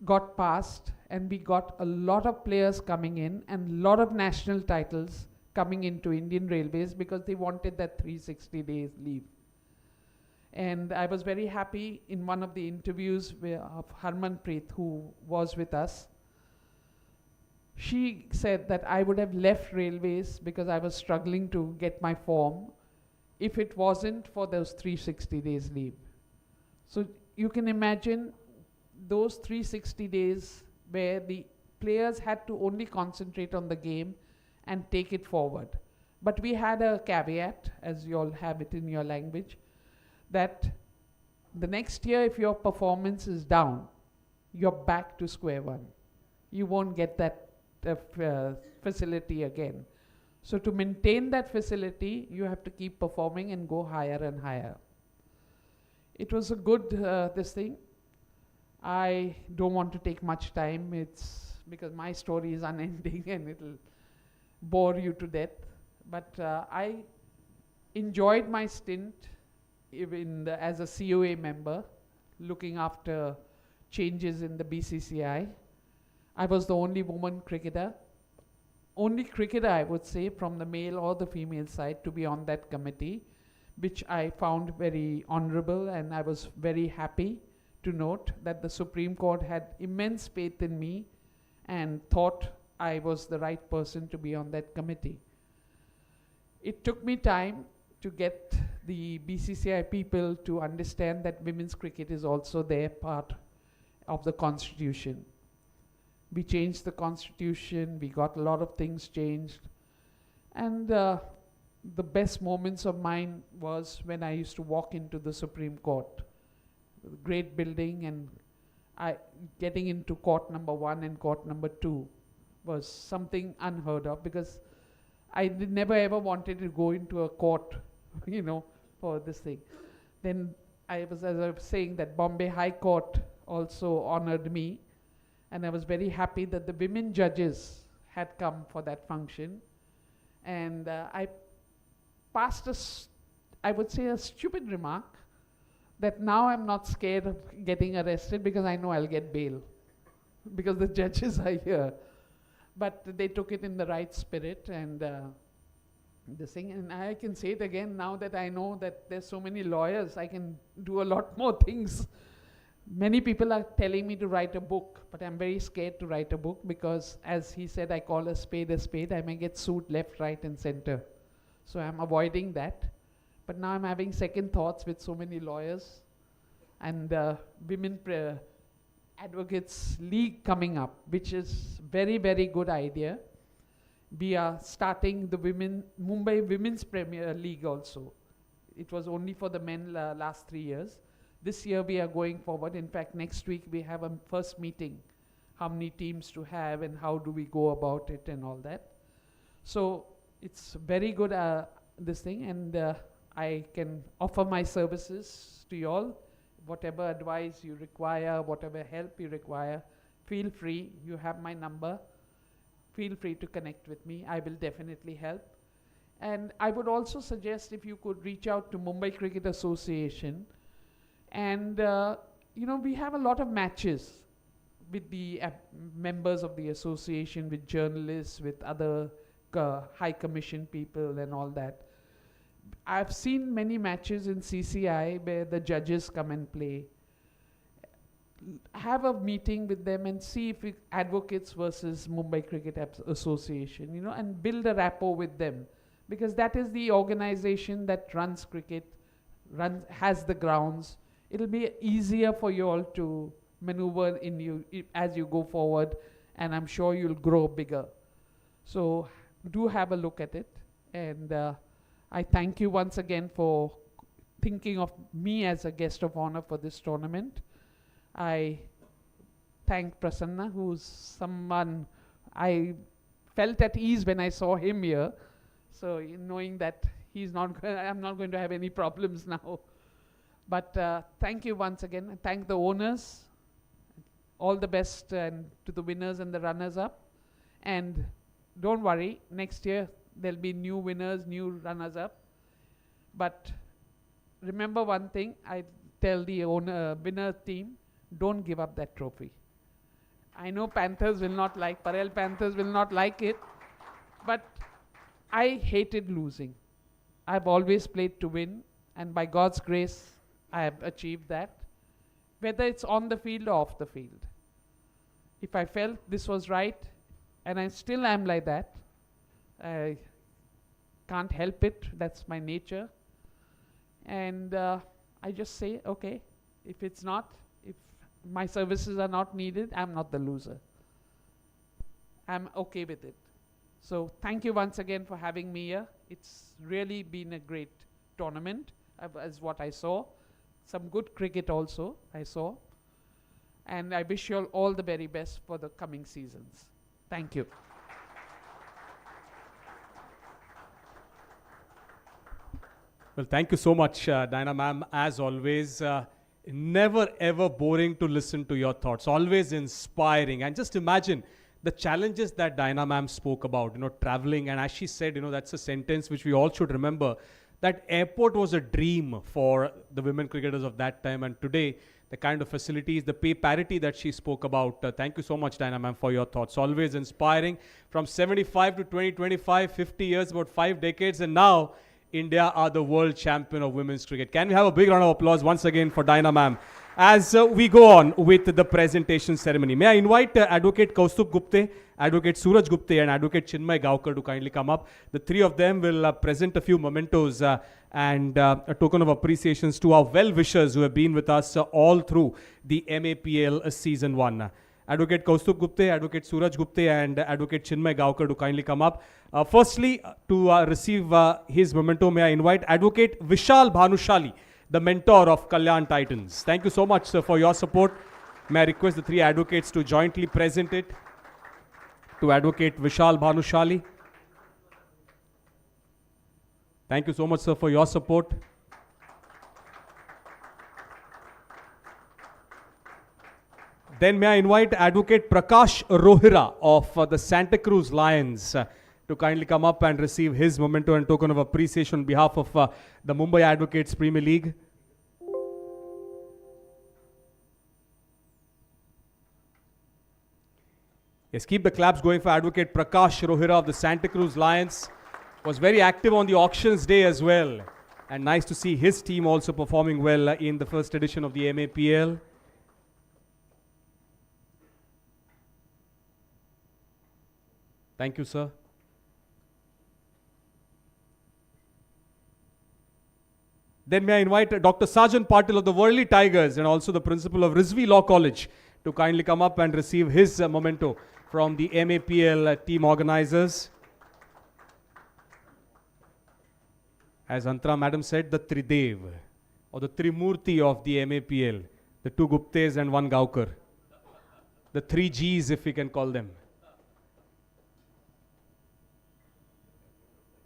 got passed, and we got a lot of players coming in and a lot of national titles coming into Indian Railways because they wanted that 360 days leave. And I was very happy in one of the interviews of Harmanpreet, who was with us. She said that I would have left railways because I was struggling to get my form if it wasn't for those 360 days leave. So you can imagine those 360 days where the players had to only concentrate on the game and take it forward. But we had a caveat, as you all have it in your language, that the next year if your performance is down, you're back to square one. You won't get that facility again. So to maintain that facility, you have to keep performing and go higher and higher. It was a good this thing. I don't want to take much time. It's because my story is unending and it'll bore you to death. But I enjoyed my stint as a COA member, looking after changes in the BCCI. I was the only woman cricketer, I would say, from the male or the female side to be on that committee, which I found very honorable, and I was very happy to note that the Supreme Court had immense faith in me and thought I was the right person to be on that committee. It took me time to get the BCCI people to understand that women's cricket is also their part of the constitution. We changed the constitution. We got a lot of things changed. And the best moments of mine was when I used to walk into the Supreme Court. Great building, and getting into court number 1 and court number 2 was something unheard of, because I never ever wanted to go into a court, for this thing. Then as I was saying, that Bombay High Court also honored me, and I was very happy that the women judges had come for that function. And I passed I would say a stupid remark, that now I'm not scared of getting arrested because I know I'll get bail, because the judges are here. But they took it in the right spirit, and this thing, and I can say it again now that I know that there's so many lawyers, I can do a lot more things. Many people are telling me to write a book, but I'm very scared to write a book, because as he said, I call a spade, I may get sued left, right and center. So I'm avoiding that. But now I'm having second thoughts with so many lawyers, and Women Advocates League coming up, which is very, very good idea. We are starting the Mumbai Women's Premier League also. It was only for the men last 3 years. This year we are going forward. In fact, next week we have a first meeting, how many teams to have and how do we go about it and all that. So it's very good, this thing, and I can offer my services to you all. Whatever advice you require, whatever help you require, feel free. You have my number. Feel free to connect with me. I will definitely help. And I would also suggest if you could reach out to Mumbai Cricket Association. And, we have a lot of matches with the members of the association, with journalists, with other high commission people and all that. I've seen many matches in CCI where the judges come and play. Have a meeting with them and see if advocates versus Mumbai Cricket Association, and build a rapport with them, because that is the organization that runs cricket, has the grounds. It'll be easier for you all to maneuver as you go forward, and I'm sure you'll grow bigger. So do have a look at it, and I thank you once again for thinking of me as a guest of honor for this tournament. I thank Prasanna, who's someone I felt at ease when I saw him here. So knowing that I'm not going to have any problems now. But thank you once again. And thank the owners. All the best and to the winners and the runners-up. And don't worry, next year there'll be new winners, new runners-up. But remember one thing, I tell the winner team, don't give up that trophy. I know Panthers will not Parel Panthers will not like it, but I hated losing. I've always played to win, and by God's grace, I have achieved that, whether it's on the field or off the field. If I felt this was right, and I still am like that, I can't help it, that's my nature. And I just say, okay, if it's not, if my services are not needed, I'm not the loser. I'm okay with it. So thank you once again for having me here. It's really been a great tournament, as what I saw. Some good cricket also I saw. And I wish you all the very best for the coming seasons. Thank you. Well, thank you so much, Diana ma'am. As always, never ever boring to listen to your thoughts. Always inspiring. And just imagine the challenges that Diana ma'am spoke about, traveling. And as she said, that's a sentence which we all should remember, that airport was a dream for the women cricketers of that time. And today, the kind of facilities, the pay parity that she spoke about. Thank you so much, Diana ma'am, for your thoughts. Always inspiring. From 75 to 2025, 50 years, about 5 decades. And now, India are the world champion of women's cricket. Can we have a big round of applause once again for Diana ma'am as we go on with the presentation ceremony. May I invite Advocate Kaustup Gupte, Advocate Suraj Gupte and Advocate Chinmay Gaokar to kindly come up. The three of them will present a few mementos and a token of appreciations to our well-wishers who have been with us all through the MAPL Season 1. Advocate Kaustubh Gupte, Advocate Suraj Gupte, and Advocate Chinmay Gaokar to kindly come up. Firstly, to receive his memento, may I invite Advocate Vishal Bhanushali, the mentor of Kalyan Titans. Thank you so much, sir, for your support. May I request the three advocates to jointly present it to Advocate Vishal Bhanushali. Thank you so much, sir, for your support. Then may I invite Advocate Prakash Rohira of the Santa Cruz Lions to kindly come up and receive his memento and token of appreciation on behalf of the Mumbai Advocates Premier League. Yes, keep the claps going for Advocate Prakash Rohira of the Santa Cruz Lions. Was very active on the auctions day as well. And nice to see his team also performing well in the first edition of the MAPL. Thank you, sir. Then may I invite Dr. Sajan Patil of the Worli Tigers and also the principal of Rizvi Law College to kindly come up and receive his memento from the MAPL team organizers. As Antara Madam said, the Tridev or the Trimurti of the MAPL, the two Guptes and one Gaukar, the three Gs if we can call them.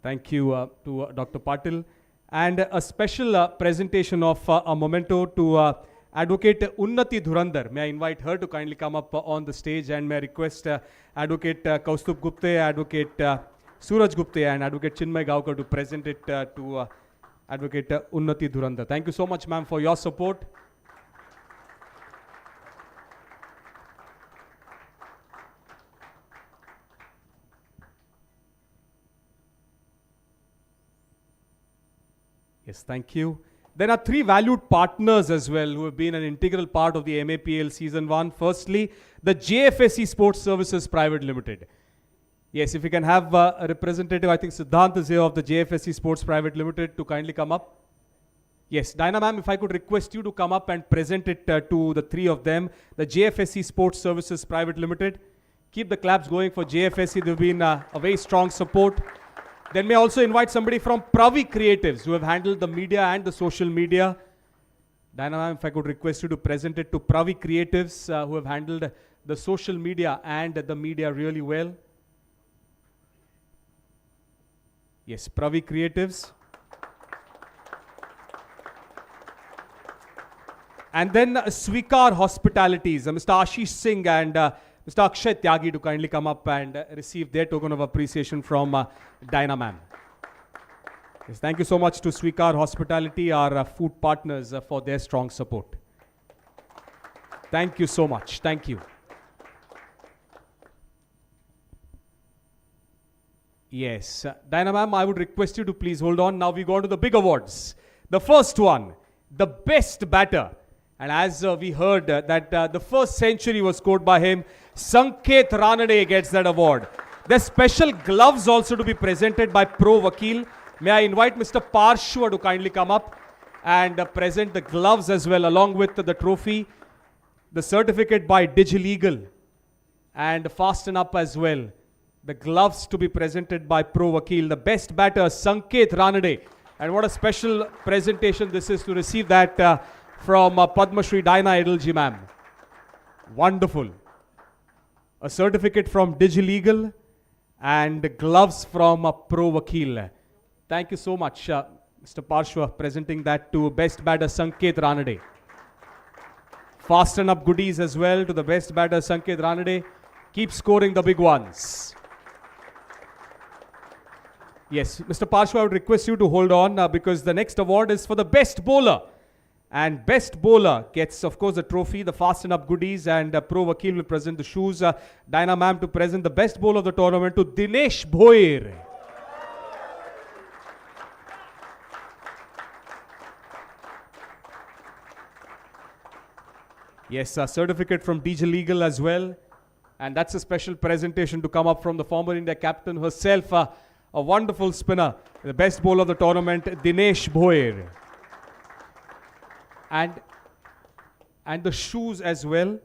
Thank you to Dr. Patil. And a special presentation of a memento to Advocate Unnati Dhurandhar. May I invite her to kindly come up on the stage, and may I request Advocate Kaustubh Gupte, Advocate Suraj Gupte and Advocate Chinmay Gaokar to present it to Advocate Unnati Dhurandhar. Thank you so much, ma'am, for your support. Yes, thank you. There are three valued partners as well who have been an integral part of the MAPL Season 1. Firstly, the JFSC Sports Services Private Limited. Yes, if we can have a representative, I think Siddhant is here of the JFSC Sports Private Limited to kindly come up. Yes, Dinah ma'am, if I could request you to come up and present it to the three of them. The JFSC Sports Services Private Limited. Keep the claps going for JFSC. They've been a very strong support. Then may I also invite somebody from Pravi Creatives who have handled the media and the social media. Diana ma'am, if I could request you to present it to Pravi Creatives who have handled the social media and the media really well. Yes, Pravi Creatives. And then Swikar Hospitalities, Mr. Ashish Singh and Mr. Akshay Tyagi to kindly come up and receive their token of appreciation from Dinah ma'am. Yes, thank you so much to Swikar Hospitality, our food partners, for their strong support. Thank you so much. Thank you. Yes, Dinah ma'am, I would request you to please hold on. Now we go on to the big awards. The first one, the best batter. And as we heard that the first century was scored by him, Sanket Ranade gets that award. There's special gloves also to be presented by Pro Vakil. May I invite Mr. Parshwa to kindly come up and present the gloves as well, along with the trophy, the certificate by DigiLegal, and fasten up as well. The gloves to be presented by Pro Vakil. The best batter, Sanket Ranade. And what a special presentation this is to receive that from Padma Shri Dinah Edilji ma'am. Wonderful. A certificate from DigiLegal and gloves from Pro Vakil. Thank you so much, Mr. Parshwa, presenting that to best batter Sanket Ranade. Fasten up goodies as well to the best batter Sanket Ranade. Keep scoring the big ones. Yes, Mr. Parshwa, I would request you to hold on because the next award is for the best bowler. And best bowler gets, of course, the trophy, the fasten up goodies, and Pro Vakil will present the shoes. Dinah ma'am to present the best bowler of the tournament to Dinesh Bhoir. Yes, a certificate from DigiLegal as well. And that's a special presentation to come up from the former India captain herself, a wonderful spinner, the best bowler of the tournament, Dinesh Bhoir. And the shoes as well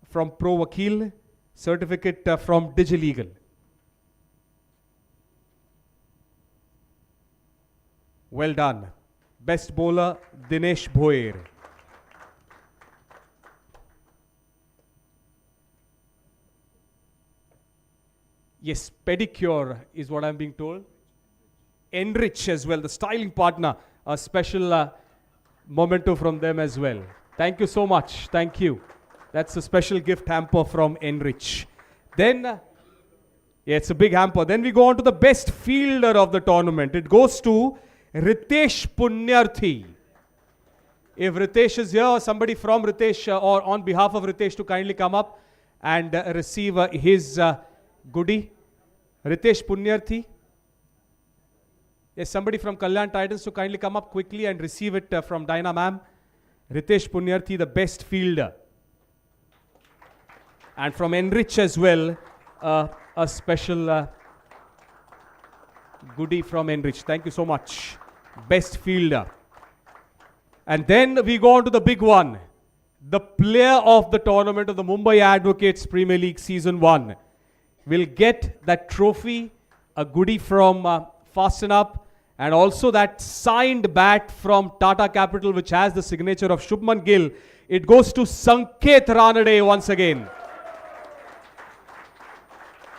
from Pro Vakil, certificate from DigiLegal. Well done. Best bowler, Dinesh Bhoer. Yes, pedicure is what I'm being told. Enrich as well, the styling partner. A special memento from them as well. Thank you so much. Thank you. That's a special gift hamper from Enrich. Then, yeah, it's a big hamper. Then we go on to the best fielder of the tournament. It goes to Ritesh Punyarthi. If Ritesh is here, or somebody from Ritesh or on behalf of Ritesh to kindly come up and receive his goodie. Ritesh Punyarthi. Yes, somebody from Kalyan Titans to kindly come up quickly and receive it from Dinah ma'am. Ritesh Punyarthi, the best fielder. And from Enrich as well, a special goodie from Enrich. Thank you so much. Best fielder. And then we go on to the big one. The player of the tournament of the Mumbai Advocates Premier League Season 1 will get that trophy, a goodie from Fasten Up, and also that signed bat from Tata Capital which has the signature of Shubman Gill. It goes to Sanket Ranade once again.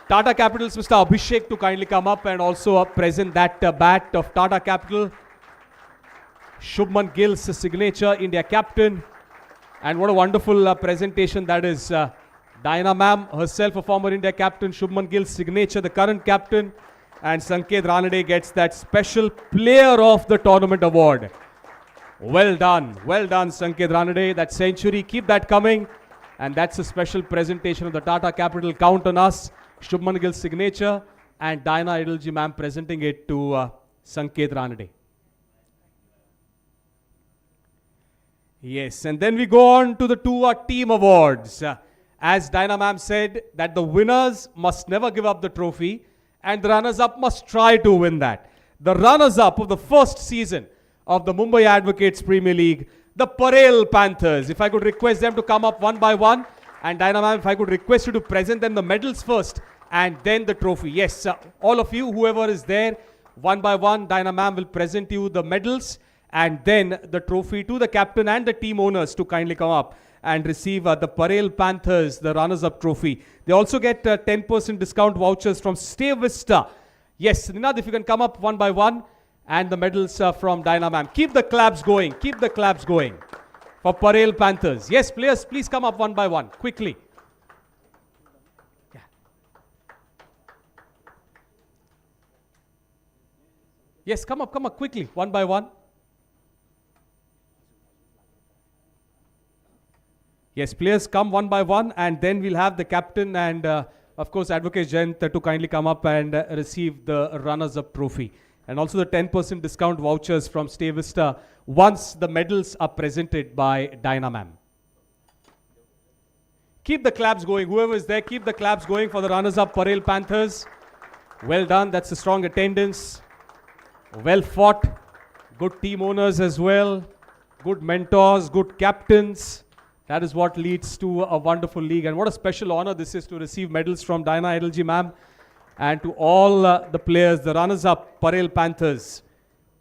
Tata Capital's Mr. Abhishek to kindly come up and also present that bat of Tata Capital. Shubman Gill's signature, India captain. And what a wonderful presentation that is. Dinah ma'am, herself a former India captain. Shubman Gill's signature, the current captain. And Sanket Ranade gets that special player of the tournament award. Well done, Sanket Ranade. That century, keep that coming. And that's a special presentation of the Tata Capital. Count on us. Shubman Gill's signature and Dinah Idolji ma'am presenting it to Sanket Ranade. Yes, and then we go on to the two team awards. As Dinah ma'am said, that the winners must never give up the trophy and the runners-up must try to win that. The runners-up of the first season of the Mumbai Advocates Premier League, the Parel Panthers. If I could request them to come up one by one. And Dinah ma'am, if I could request you to present them the medals first and then the trophy. Yes, all of you, whoever is there, one by one, Dinah ma'am will present you the medals and then the trophy to the captain and the team owners to kindly come up and receive the Parel Panthers, the runners-up trophy. They also get 10% discount vouchers from Stay Vista. Yes, Ninad, if you can come up one by one, and the medals from Dinah ma'am. Keep the claps going, for Parel Panthers. Yes, players, please come up one by one, quickly. Yeah. Yes, come up quickly, one by one. Yes, players come one by one, and then we'll have the captain and, of course, Advocate Jayant to kindly come up and receive the runners-up trophy. And also the 10% discount vouchers from Stay Vista once the medals are presented by Dinah ma'am. Keep the claps going. Whoever is there, keep the claps going for the runners-up Parel Panthers. Well done. That's a strong attendance. Well fought. Good team owners as well. Good mentors, good captains. That is what leads to a wonderful league. And what a special honor this is to receive medals from Dinah Idolji ma'am. And to all the players, the runners-up Parel Panthers.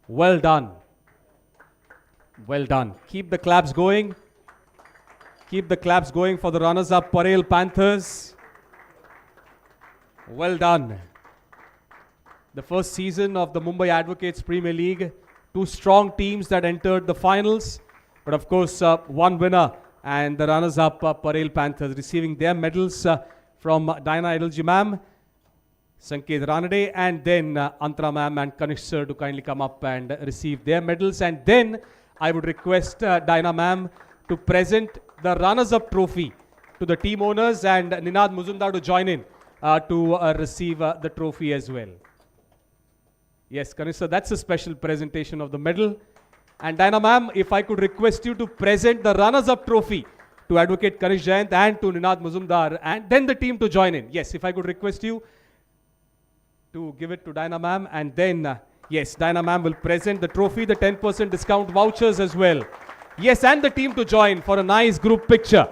Well done. Well done. Keep the claps going. Keep the claps going for the runners-up Parel Panthers. Well done. The first season of the Mumbai Advocates Premier League. Two strong teams that entered the finals. But of course, one winner. And the runners-up Parel Panthers receiving their medals from Dinah Idolji ma'am, Sanket Ranade, and then Antara ma'am and Kanish sir to kindly come up and receive their medals. And then I would request Dinah ma'am to present the runners-up trophy to the team owners and Ninad Muzumdar to join in to receive the trophy as well. Yes, Kanish sir, that's a special presentation of the medal. And Dinah ma'am, if I could request you to present the runners-up trophy to Advocate Kanish Jayant and to Ninad Muzumdar and then the team to join in. Yes, if I could request you to give it to Dinah ma'am and then, yes, Dinah ma'am will present the trophy, the 10% discount vouchers as well. Yes, and the team to join for a nice group picture.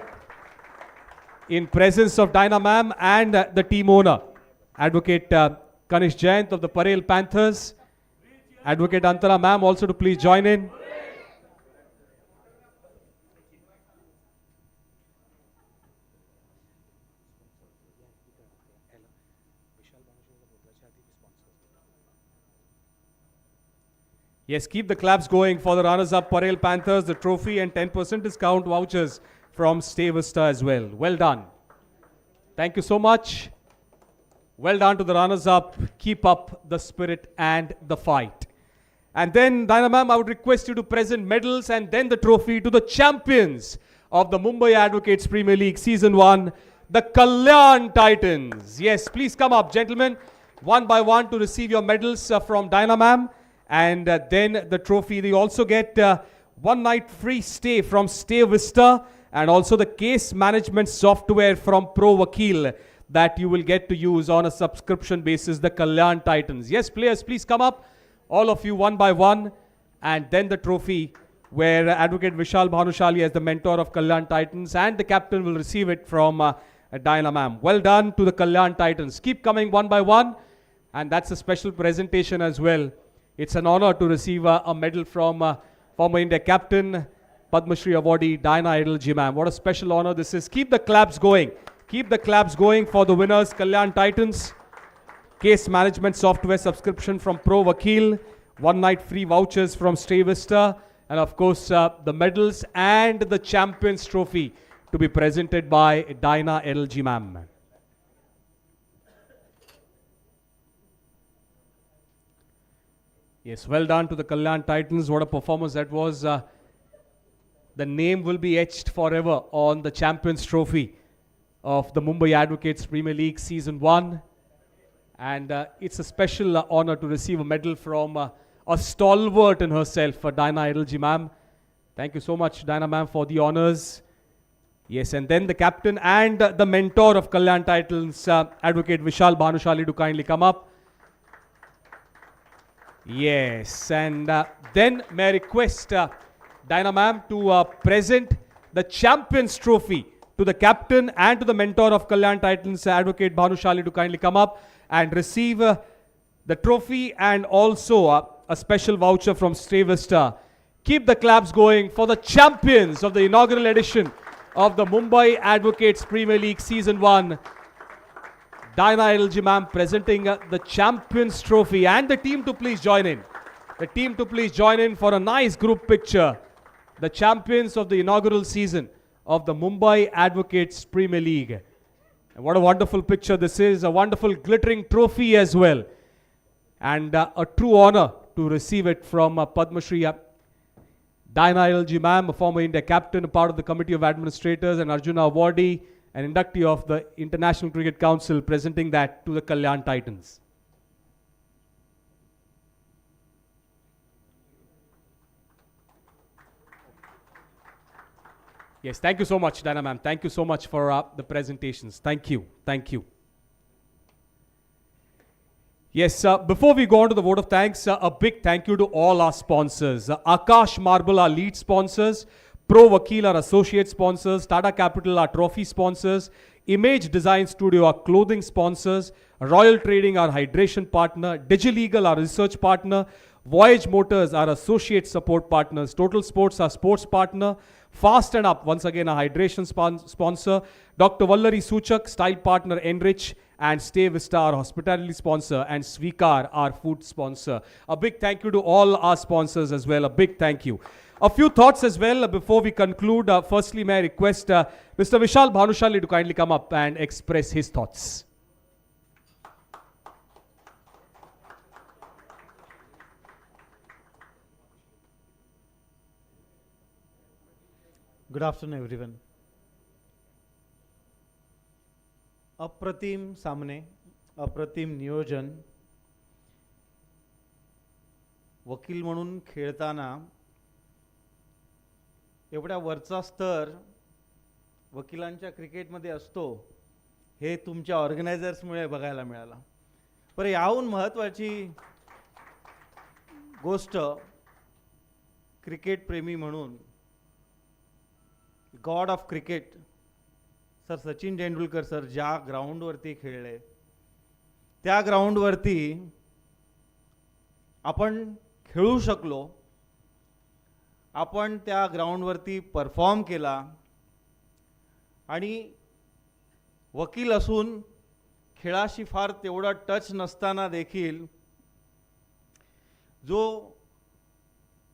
in presence of Dinah ma'am and the team owner, Advocate Kanish Jayant of the Parel Panthers. Advocate Antara ma'am also to please join in. Yes, keep the claps going for the runners-up Parel Panthers, the trophy and 10% discount vouchers from Stay Vista as well. Well done. Thank you so much. Well done to the runners-up. Keep up the spirit and the fight. And then, Dinah ma'am, I would request you to present medals and then the trophy to the champions of the Mumbai Advocates Premier League Season 1, the Kalyan Titans. Yes, please come up, gentlemen, one by one to receive your medals from Dinah ma'am. And then the trophy. They also get 1 night free stay from Stay Vista and also the case management software from Pro Vakil that you will get to use on a subscription basis, the Kalyan Titans. Yes, players, please come up, all of you one by one. And then the trophy where Advocate Vishal Bhanushali as the mentor of Kalyan Titans and the captain will receive it from Dinah ma'am. Well done to the Kalyan Titans. Keep coming one by one. And that's a special presentation as well. It's an honor to receive a medal from former India captain, Padma Shri awardee Dinah Idolji ma'am. What a special honor this is. Keep the claps going. Keep the claps going for the winners, Kalyan Titans. Case management software subscription from Pro Vakil. 1 night free vouchers from Stay Vista. And of course, the medals and the Champions Trophy to be presented by Dinah Idolji ma'am. Yes, well done to the Kalyan Titans. What a performance that was. The name will be etched forever on the Champions Trophy of the Mumbai Advocates Premier League Season 1. And it's a special honor to receive a medal from a stalwart in herself, Dinah Idolji ma'am. Thank you so much, Dinah ma'am, for the honors. Yes, and then the captain and the mentor of Kalyan Titans, Advocate Vishal Bhanushali, to kindly come up. Yes, and then may I request Dinah ma'am to present the Champions Trophy to the captain and to the mentor of Kalyan Titans, Advocate Bhanushali, to kindly come up and receive the trophy and also a special voucher from Stay Vista. Keep the claps going for the champions of the inaugural edition of the Mumbai Advocates Premier League Season 1. Dinah Idolji ma'am presenting the Champions Trophy and the team to please join in. The team to please join in for a nice group picture. The champions of the inaugural season of the Mumbai Advocates Premier League. And what a wonderful picture this is. A wonderful glittering trophy as well. And a true honor to receive it from Padma Shri Dinah Idolji ma'am, a former India captain, a part of the Committee of Administrators and Arjuna awardee, an inductee of the International Cricket Council, presenting that to the Kalyan Titans. Yes, thank you so much, Dinah ma'am. Thank you so much for the presentations. Thank you. Thank you. Yes, before we go on to the vote of thanks, a big thank you to all our sponsors. Akash Marble, our lead sponsors. Pro Vakil, our associate sponsors. Tata Capital, our trophy sponsors. Image Design Studio, our clothing sponsors. Royal Trading, our hydration partner. DigiLegal, our research partner. Voyage Motors, our associate support partners. Total Sports, our sports partner. Fast and Up, once again, our hydration sponsor. Dr. Vallari Suchak, style partner Enrich. And Stay Vista, our hospitality sponsor. And Svikar, our food sponsor. A big thank you to all our sponsors as well. A big thank you. A few thoughts as well before we conclude. Firstly, may I request Mr. Vishal Bhanushali to kindly come up and express his thoughts. Good afternoon, everyone. अप्रतिम सामने, अप्रतिम नियोजन. वकील म्हणून खेळताना एवढ्या वरचा स्तर वकिलांच्या क्रिकेटमध्ये असतो हे तुमच्या ऑर्गनायझर्समुळे बघायला मिळाला. पण याहून महत्त्वाची गोष्ट क्रिकेट प्रेमी म्हणून God of cricket sir Sachin Tendulkar sir ज्या ग्राउंडवरती खेळले त्या ग्राउंडवरती आपण खेळू शकलो, आपण त्या ग्राउंडवरती परफॉर्म केला आणि वकील असून खेळाशी फार तेवढा टच नसताना देखील जो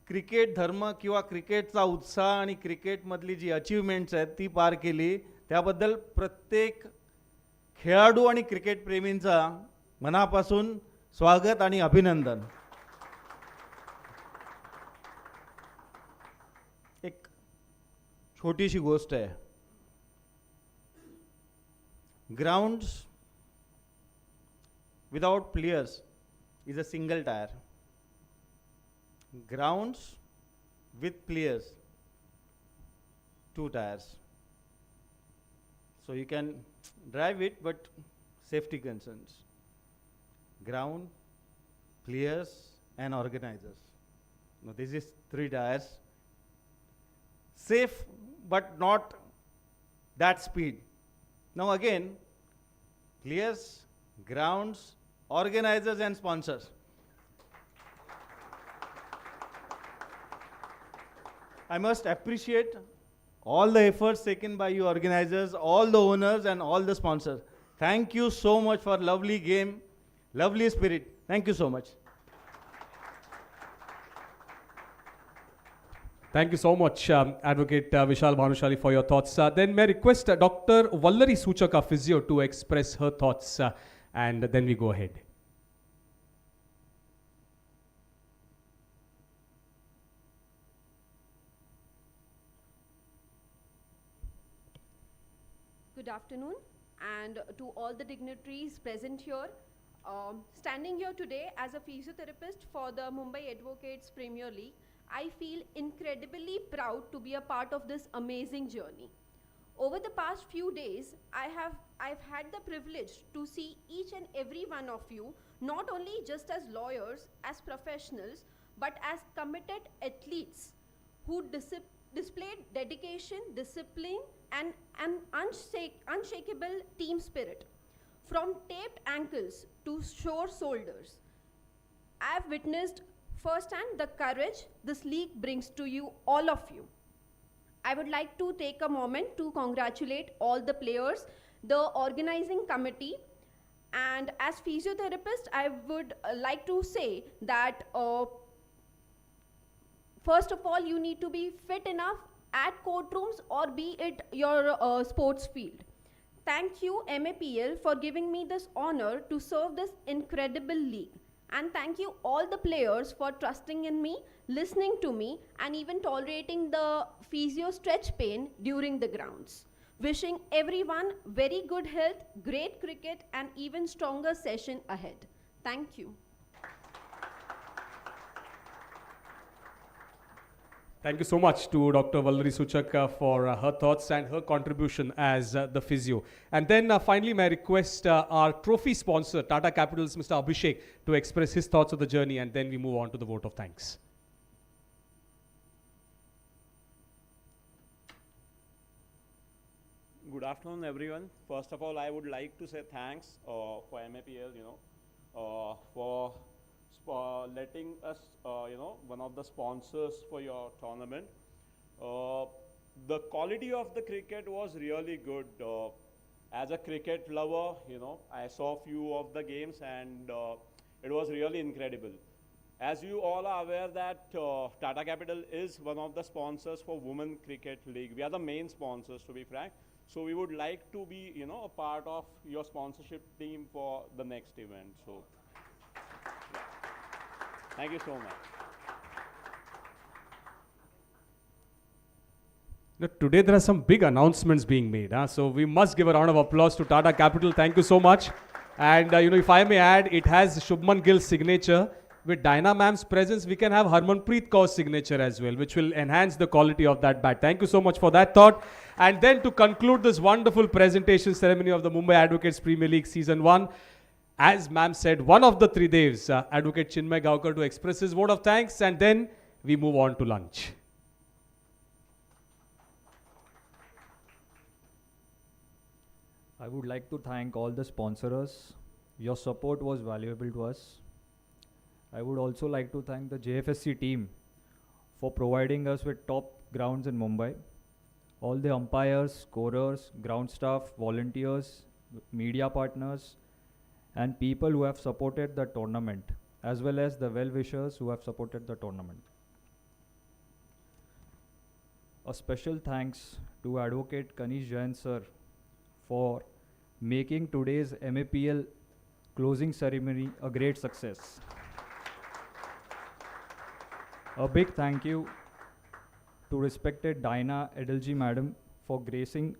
क्रिकेट धर्म किंवा क्रिकेटचा उत्साह आणि क्रिकेटमधली जी अचीवमेंट्स आहेत ती पार केली, त्याबद्दल प्रत्येक खेळाडू आणि क्रिकेट प्रेमींचा मनापासून स्वागत आणि अभिनंदन. एक छोटीशी गोष्ट आहे. Grounds without players is a single tyre. Grounds with players, 2 tires. So you can drive it, but safety concerns. Ground, players, and organizers. Now this is 3 tires. Safe, but not that speed. Now again, players, grounds, organizers, and sponsors. I must appreciate all the efforts taken by you organizers, all the owners and all the sponsors. Thank you so much for lovely game, lovely spirit. Thank you so much. Thank you so much, Advocate Vishal Bhanushali, for your thoughts. Then may I request Dr. Vallari Suchaka, physio, to express her thoughts, and then we go ahead. Good afternoon, and to all the dignitaries present here. Standing here today as a physiotherapist for the Mumbai Advocates Premier League, I feel incredibly proud to be a part of this amazing journey. Over the past few days, I've had the privilege to see each and every one of you, not only just as lawyers, as professionals, but as committed athletes who displayed dedication, discipline, and an unshakable team spirit. From taped ankles to sore shoulders, I have witnessed firsthand the courage this league brings to you, all of you. I would like to take a moment to congratulate all the players, the organizing committee, and as physiotherapist, I would like to say that first of all, you need to be fit enough at courtrooms or be it your sports field. Thank you, Mapl, for giving me this honor to serve this incredible league. And thank you all the players for trusting in me, listening to me, and even tolerating the physio stretch pain during the grounds. Wishing everyone very good health, great cricket, and even stronger session ahead. Thank you. Thank you so much to Dr. Vallari Suchak for her thoughts and her contribution as the physio. And then finally, may I request our trophy sponsor, Tata Capital's Mr. Abhishek, to express his thoughts of the journey, and then we move on to the vote of thanks. Good afternoon, everyone. First of all, I would like to say thanks for Mapl, for letting us, one of the sponsors for your tournament. The quality of the cricket was really good. As a cricket lover, I saw a few of the games, and it was really incredible. As you all are aware that Tata Capital is one of the sponsors for Women Cricket League. We are the main sponsors, to be frank. So we would like to be, a part of your sponsorship team for the next event. So thank you so much. Now, today there are some big announcements being made. So we must give a round of applause to Tata Capital. Thank you so much. And if I may add, it has Shubman Gill's signature. With Dinah Ma'am's presence, we can have Harmanpreet Kaur's signature as well, which will enhance the quality of that bat. Thank you so much for that thought. And then to conclude this wonderful presentation ceremony of the Mumbai Advocates Premier League Season 1, as ma'am said, one of the three devs, Advocate Chinmay Gaokar, to express his vote of thanks, and then we move on to lunch. I would like to thank all the sponsors. Your support was valuable to us. I would also like to thank the JFSC team for providing us with top grounds in Mumbai. All the umpires, scorers, ground staff, volunteers, media partners, and people who have supported the tournament, as well as the well-wishers who have supported the tournament. A special thanks to Advocate Kanish Jain sir for making today's MAPL closing ceremony a great success. A big thank you to respected Dinah Edelji madam for gracing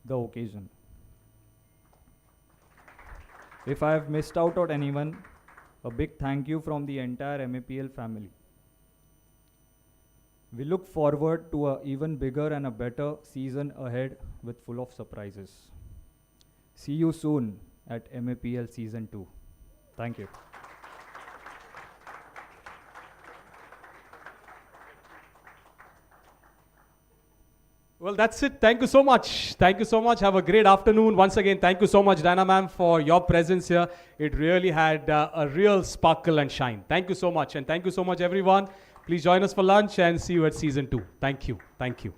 the occasion. If I have missed out on anyone, a big thank you from the entire MAPL family. We look forward to an even bigger and a better season ahead with full of surprises. See you soon at MAPL Season 2. Thank you. Well, that's it. Thank you so much. Thank you so much. Have a great afternoon. Once again, thank you so much, Diana ma'am, for your presence here. It really had a real sparkle and shine. Thank you so much. And thank you so much, everyone. Please join us for lunch and see you at Season 2. Thank you. Thank you.